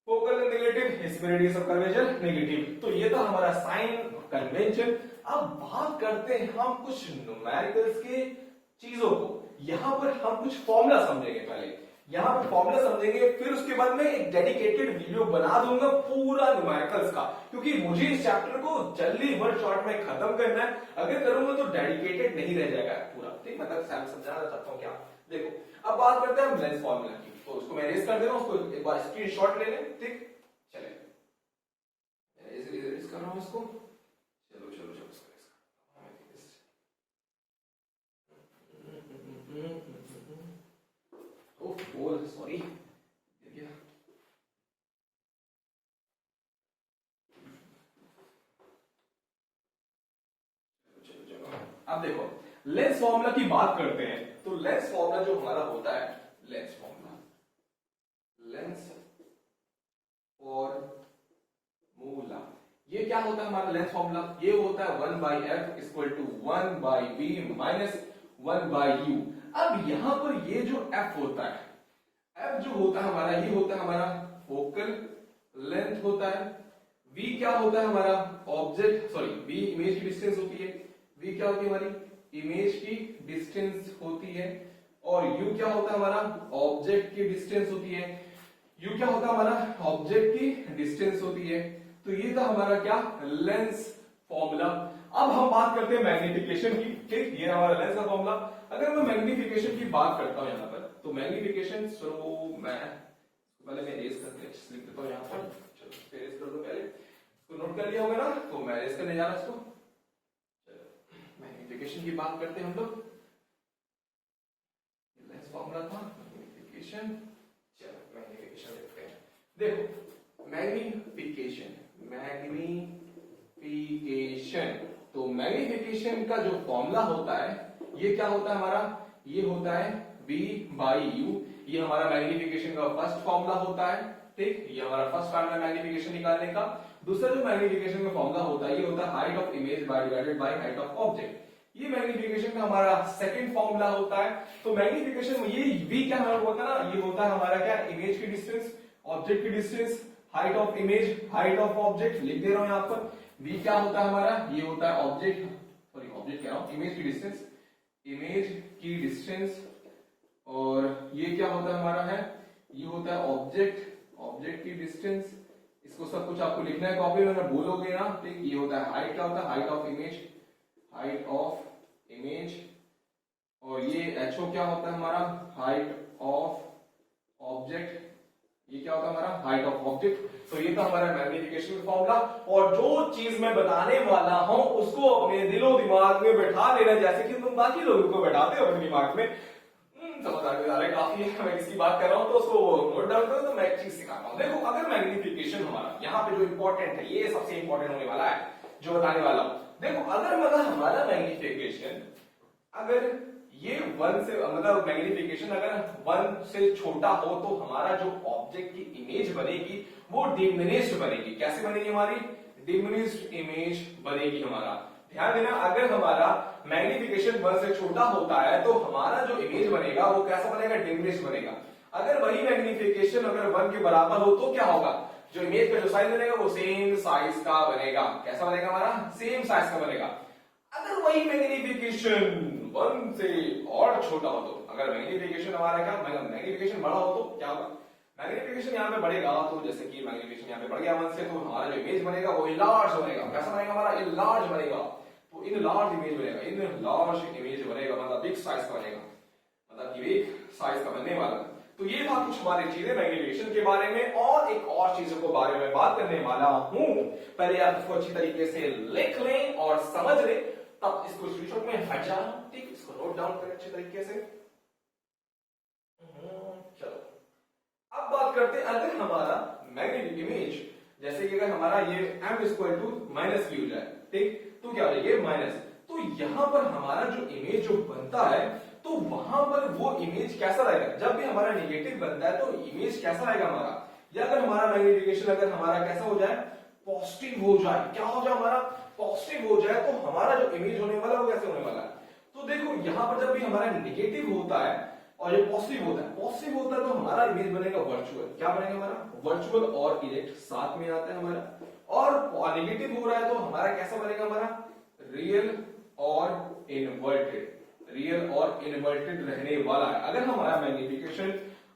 फोकल नेगेटिव, इसमें रेडियस ऑफ कर्वेचर नेगेटिव। तो ये था हमारा साइन कन्वेंशन। अब बात करते हैं हम कुछ न्यूमेरिकल्स के चीजों को। यहां पर हम कुछ फॉर्मूला समझेंगे, पहले यहां पर फॉर्मूला समझेंगे, फिर उसके बाद में एक डेडिकेटेड वीडियो बना दूंगा पूरा न्यूमेरिकल्स का, क्योंकि मुझे इस चैप्टर को जल्दी वन शॉट में खत्म करना है। अगर करूंगा तो डेडिकेटेड नहीं रह जाएगा पूरा, ठीक, मतलब समझाना चाहता हूं क्या। देखो अब बात करते हैं हम लेंस फॉर्मूला की, तो उसको मैं रेस कर दे रहा हूं, उसको एक बार स्क्रीनशॉट ले लें, ठीक, चले रेस कर रहा हूं इसको, चलो चलो चलो सॉरी अब देखो लेंस फॉर्मूला की बात करते हैं। तो लेंस फॉर्मूला जो हमारा होता है, लेंस फॉर्मूला ये क्या होता है हमारा लेंस फॉर्मूला? ये होता है 1/f equal to 1/b minus 1/u। अब यहां पर ये जो f होता है, f जो होता है हमारा, ये होता है हमारा फोकल लेंथ होता है। v क्या होता है हमारा? ऑब्जेक्ट, सॉरी v इमेज की डिस्टेंस होती है। v क्या होती है हमारी? इमेज की डिस्टेंस होती है। और u क्या होता है हमारा? ऑब्जेक्ट की डिस्टेंस होती है। u क्या होता है हमारा? ऑब्जेक्ट की डिस्टेंस होती है। तो ये था हमारा क्या? Lens formula. अब हम बात करते हैं मैग्निफिकेशन की। ठीक, ये हमारा लेंस का फॉर्मूला। अगर मैं मैग्निफिकेशन की बात करता हूं यहां पर, तो मैग्निफिकेशन मैं रेज करके लिख देता हूं यहां पर। चलो रेज कर दो पहले, इसको नोट कर लिया होगा ना, तो मैं रेज करने जा रहा हूं इसको। चलो मैग्निफिकेशन की बात करते हैं हम लोग। लेंस फॉर्मूला था मैग्निफिकेशन। चलो मैग्निफिकेशन देखते हैं। देखो मैग्निफिकेशन तो मैग्निफिकेशन का जो फॉर्मूला होता है, ये क्या होता है हमारा? ये होता है v/u। ये हमारा मैग्निफिकेशन का फर्स्ट फॉर्मूला होता है। ठीक, ये हमारा फर्स्ट फॉर्मूला मैग्निफिकेशन निकालने का। दूसरा जो मैग्निफिकेशन का फॉर्मूला होता है, ये होता है height of image divided by height of object. ये मैग्निफिकेशन का हमारा सेकंड फॉर्मूला होता है। तो मैग्निफिकेशन में ये v क्या होता है ना, ये होता है हमारा क्या? इमेज की डिस्टेंस, ऑब्जेक्ट की distance, height of image, height of object लिख दे रहा हूं यहां पर। v क्या होता है हमारा? ये होता है ऑब्जेक्ट, सॉरी ऑब्जेक्ट कह रहा हूं, इमेज की डिस्टेंस। और ये क्या होता है हमारा? है ये होता है ऑब्जेक्ट की डिस्टेंस। इसको सब कुछ आपको लिखना है कॉपी में, बोलोगे ना। ठीक, ये होता है हाइट, क्या होता है? Height of image. और ये ho क्या होता है हमारा? Height of object. ये क्या होता है हमारा? Height of object. तो ये था हमारा मैग्निफिकेशन फॉर्मूला। और जो चीज मैं बताने वाला हूं उसको अपने दिलो दिमाग में बैठा लेना, जैसे कि तुम बाकी लोगों को बैठाते हो अपने दिमाग में। समझ आ गया काफी है, मैं किसकी बात कर रहा हूं तो उसको नोट डाउन करो। तो मैं एक चीज सिखाता हूं। देखो अगर मैग्निफिकेशन हमारा यहाँ पे जो इंपॉर्टेंट है, ये सबसे इंपॉर्टेंट होने वाला है जो बताने वाला हूं। देखो अगर मतलब हमारा मैग्निफिकेशन अगर ये 1 से मतलब मैग्निफिकेशन अगर 1 से छोटा हो, तो हमारा जो ऑब्जेक्ट की इमेज बनेगी वो डिमिनिश्ड बनेगी। कैसे बनेगी हमारी? डिमिनिश्ड इमेज बनेगी हमारा। ध्यान देना, अगर हमारा मैग्निफिकेशन 1 से छोटा होता है तो हमारा जो इमेज बनेगा वो कैसा बनेगा? डिमिनिश्ड बनेगा। अगर वही मैग्निफिकेशन अगर 1 के बराबर हो तो क्या होगा? जो इमेज का जो साइज बनेगा वो सेम साइज का बनेगा। कैसा बनेगा हमारा? सेम साइज का बनेगा। अगर वही मैग्निफिकेशन 1 से और छोटा हो तो, अगर मैग्निफिकेशन हमारा क्या मैग्निफिकेशन बड़ा हो तो क्या होगा? मैग्निफिकेशन यहाँ पे बढ़ेगा, तो जैसे कि मैग्निफिकेशन यहाँ पे बढ़ गया 1 से, तो हमारा जो इमेज बनेगा वो इनलार्ज बनेगा। कैसा बनेगा हमारा? इनलार्ज बनेगा। तो इनलार्ज इमेज बनेगा, इनलार्ज इमेज बनेगा, मतलब बिग साइज का बनेगा, मतलब कि बिग साइज का बनने वाला। तो ये था कुछ हमारी चीजें मैग्निफिकेशन के बारे में। और एक और चीजों के बारे में बात करने वाला हूं। पहले आप इसको अच्छी तरीके से लिख लें और समझ लें, तब इसको स्क्रीनशॉट में हट जाना। ठीक, इसको नोट डाउन करें अच्छे तरीके से। चलो अब बात करते हैं, अगर हमारा मैग्नेटिक इमेज जैसे कि अगर हमारा ये m equal to minus v हो जाए, ठीक, तो क्या हो जाएगा? माइनस। तो यहां पर हमारा जो इमेज जो बनता है, तो वहां पर वो इमेज कैसा रहेगा? जब भी हमारा नेगेटिव बनता है तो इमेज कैसा रहेगा हमारा? या अगर हमारा मैग्निफिकेशन अगर हमारा कैसा हो जाए? पॉजिटिव हो जाए। क्या हो जाए हमारा? पॉजिटिव हो जाए, तो हमारा जो इमेज होने वाला है वो कैसे होने वाला है? तो देखो यहां पर जब भी हमारा नेगेटिव होता है और ये पॉजिटिव होता है तो हमारा इमेज बनेगा वर्चुअल। क्या बनेगा हमारा? वर्चुअल और इरेक्ट साथ में आता है हमारा। और नेगेटिव हो रहा है तो हमारा कैसा बनेगा? हमारा रियल और इनवर्टेड रहने वाला है। अगर हमारा मैग्निफिकेशन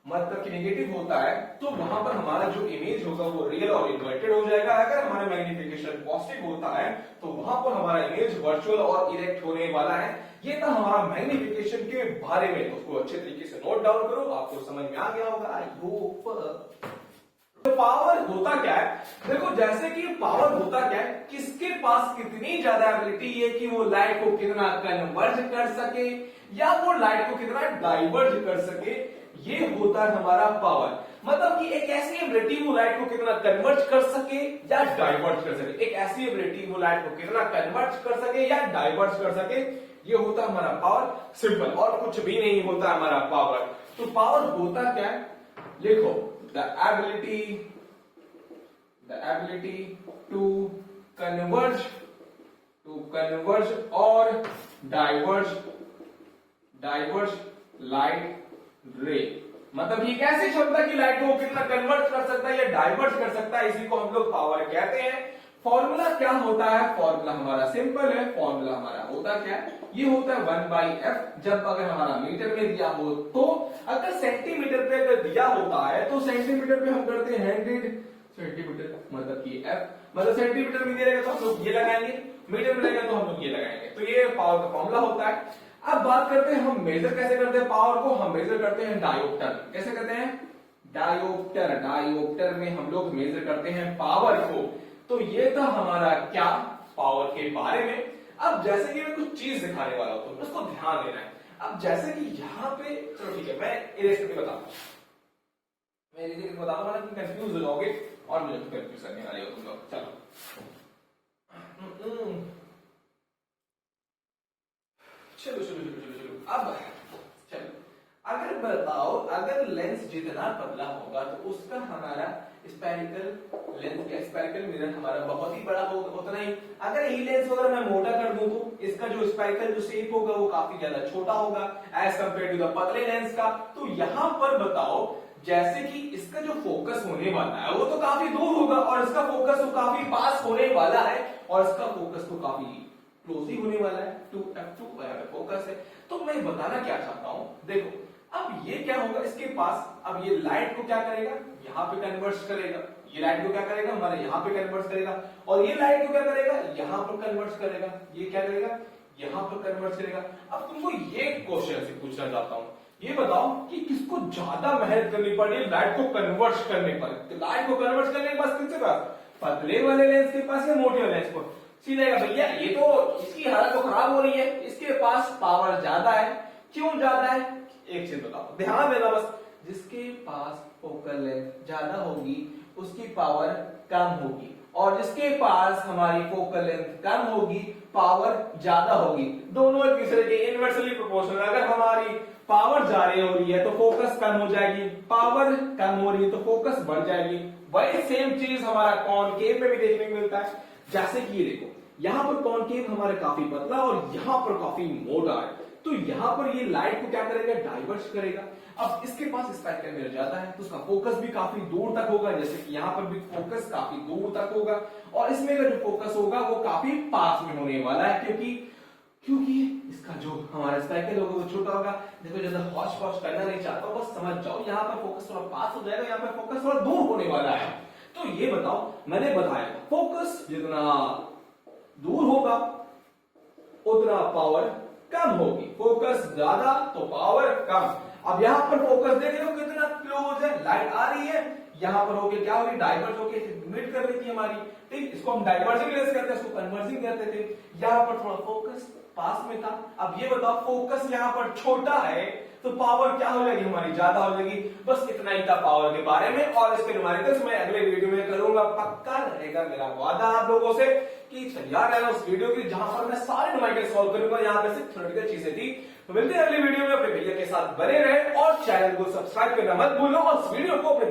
मतलब कि नेगेटिव होता है तो वहां पर हमारा जो इमेज होगा वो रियल और इन्वर्टेड हो जाएगा। अगर हमारा मैग्निफिकेशन पॉजिटिव होता है तो वहां पर हमारा इमेज वर्चुअल और इरेक्ट होने वाला है। ये था हमारा मैग्निफिकेशन के बारे में। उसको अच्छे तरीके से नोट डाउन करो, आपको समझ में आ गया होगा आई होप। तो पावर होता क्या है? देखो जैसे कि पावर होता क्या है, किसके पास कितनी ज्यादा एबिलिटी है कि वो लाइट को कितना कन्वर्ज कर सके या वो लाइट को कितना डाइवर्ज कर सके, ये होता है हमारा पावर। मतलब कि एक ऐसी एबिलिटी वो लाइट को कितना कन्वर्ट कर सके या डाइवर्ट कर सके, एक ऐसी एबिलिटी वो लाइट को कितना कन्वर्ट कर सके या डाइवर्ट कर सके, ये होता है हमारा पावर। सिंपल, और कुछ भी नहीं होता हमारा पावर। तो पावर होता क्या है, लिखो, द एबिलिटी टू कन्वर्ज और डाइवर्ज लाइट रे। मतलब ये कैसी क्षमता की लाइट को कितना कन्वर्ट कर सकता है या डाइवर्ट कर सकता है, इसी को हम लोग पावर कहते हैं। फॉर्मूला क्या होता है, फॉर्मूला हमारा सिंपल है। फॉर्मूला हमारा होता क्या है, ये होता है 1/f। जब अगर हमारा मीटर में दिया हो तो, अगर सेंटीमीटर पे अगर दिया होता है तो सेंटीमीटर पे हम करते हैं 100 सेंटीमीटर, मतलब कि f, मतलब सेंटीमीटर में दिया रहेगा तो हम लोग ये लगाएंगे, मीटर में रहेगा तो हम लोग ये लगाएंगे। तो ये पावर का फॉर्मूला होता है। अब बात करते हैं हम मेजर कैसे करते हैं पावर को, हम मेजर करते हैं डायोप्टर। कैसे करते हैं, डायोप्टर में हम लोग मेजर करते हैं पावर को। तो ये था हमारा क्या, पावर के बारे में। अब जैसे कि मैं कुछ चीज दिखाने वाला हूं तो उसको ध्यान देना है। अब जैसे कि यहाँ पे, चलो ठीक है, मैं इरेज करके बताऊं, ना कि कंफ्यूज हो जाओगे और मुझे तो कंफ्यूज करने वाले हो तुम लोग। चलो चलो अब चलो, अगर बताओ, अगर लेंस जितना पतला होगा तो उसका हमारा स्पेरिकल लेंस या स्पेरिकल मिरर हमारा बहुत ही बड़ा होगा, उतना ही। अगर यही लेंस अगर मैं मोटा कर दूं तो इसका जो स्पेरिकल जो शेप होगा वो काफी ज्यादा छोटा होगा एज कंपेयर टू द पतले लेंस का। तो यहां पर बताओ, जैसे कि इसका जो फोकस होने वाला है वो तो काफी दूर होगा और इसका फोकस तो काफी पास होने वाला है और इसका फोकस तो काफी क्लोज ही होने वाला है, 2f2 फोकस है। तो मैं बताना क्या चाहता हूं, देखो अब ये क्या होगा, इसके पास अब ये लाइट को क्या करेगा, यहाँ पे कन्वर्ट करेगा, ये लाइट को क्या करेगा, हमारे यहाँ पे कन्वर्ट करेगा, और ये लाइट को क्या करेगा, यहाँ पर कन्वर्ट करेगा, ये क्या करेगा, यहाँ पर कन्वर्ट करेगा। अब तुमको ये क्वेश्चन से पूछना चाहता हूं, ये बताओ कि किसको ज्यादा मेहनत करनी पड़ी लाइट को कन्वर्ट करने पर। तो लाइट को कन्वर्ट करने के पास किसके पास, पतले वाले लेंस के पास या मोटे वाले लेंस को। सीधा भैया ये तो इसकी हालत तो खराब हो रही है, इसके पास पावर ज्यादा है। क्यों ज्यादा है, एक चीज बताओ, ध्यान देना बस, जिसके पास फोकल लेंथ ज्यादा होगी उसकी पावर कम होगी, और जिसके पास हमारी फोकल लेंथ कम होगी पावर ज्यादा होगी। दोनों एक दूसरे के इनवर्सली प्रोपोर्शनल। अगर हमारी पावर ज्यादा हो रही है तो फोकस कम हो जाएगी, पावर कम हो रही है तो फोकस बढ़ जाएगी। वही सेम चीज हमारा कॉनकेव में भी देखने को मिलता है। जैसे कि ये देखो, यहां पर कॉनकेव हमारे काफी पतला और यहां पर काफी मोटा है, तो यहां पर ये लाइट को क्या करेगा, डाइवर्ट करेगा। अब इसके पास स्पेक्ट्रम मिरर ज्यादा है तो उसका फोकस भी काफी दूर तक होगा, जैसे कि यहां पर भी फोकस काफी दूर तक होगा, और इसमें का जो फोकस होगा वो काफी पास में होने वाला है, क्योंकि इसका जो हमारा स्पेक्ट्रम होगा वो छोटा होगा। देखो ज्यादा हौच पौच करना नहीं चाहता, बस समझ जाओ, यहाँ पर फोकस थोड़ा पास हो जाएगा, यहाँ पर फोकस थोड़ा दूर होने वाला है। तो ये बताओ, मैंने बताया फोकस जितना दूर होगा उतना पावर कम होगी, फोकस ज्यादा तो पावर कम। अब यहां पर फोकस देख रहे हो कितना क्लोज है, लाइट आ रही है, यहां पर होके क्या हो रही, डाइवर्ट होके मिड कर रही थी हमारी, ठीक, इसको हम डाइवर्जिंग लेंस कहते हैं, इसको कन्वर्जिंग कहते थे। यहां पर थोड़ा फोकस पास में था। अब ये बताओ, फोकस यहां पर छोटा है तो पावर क्या हो जाएगी, हमारी ज्यादा हो जाएगी। बस इतना ही था पावर के बारे में, और इसके न्यूमेरिकल्स मैं अगले वीडियो में करूंगा, पक्का रहेगा मेरा वादा आप लोगों से कि तैयार रहना उस वीडियो की जहां पर मैं सारे न्यूमेरिकल सॉल्व करूंगा। यहाँ पे सिर्फ थ्योरेटिकल चीजें थी। तो मिलते हैं अगले वीडियो में, अपने भैया के साथ बने रहे और चैनल को सब्सक्राइब करना मत भूलो, और इस वीडियो को अपने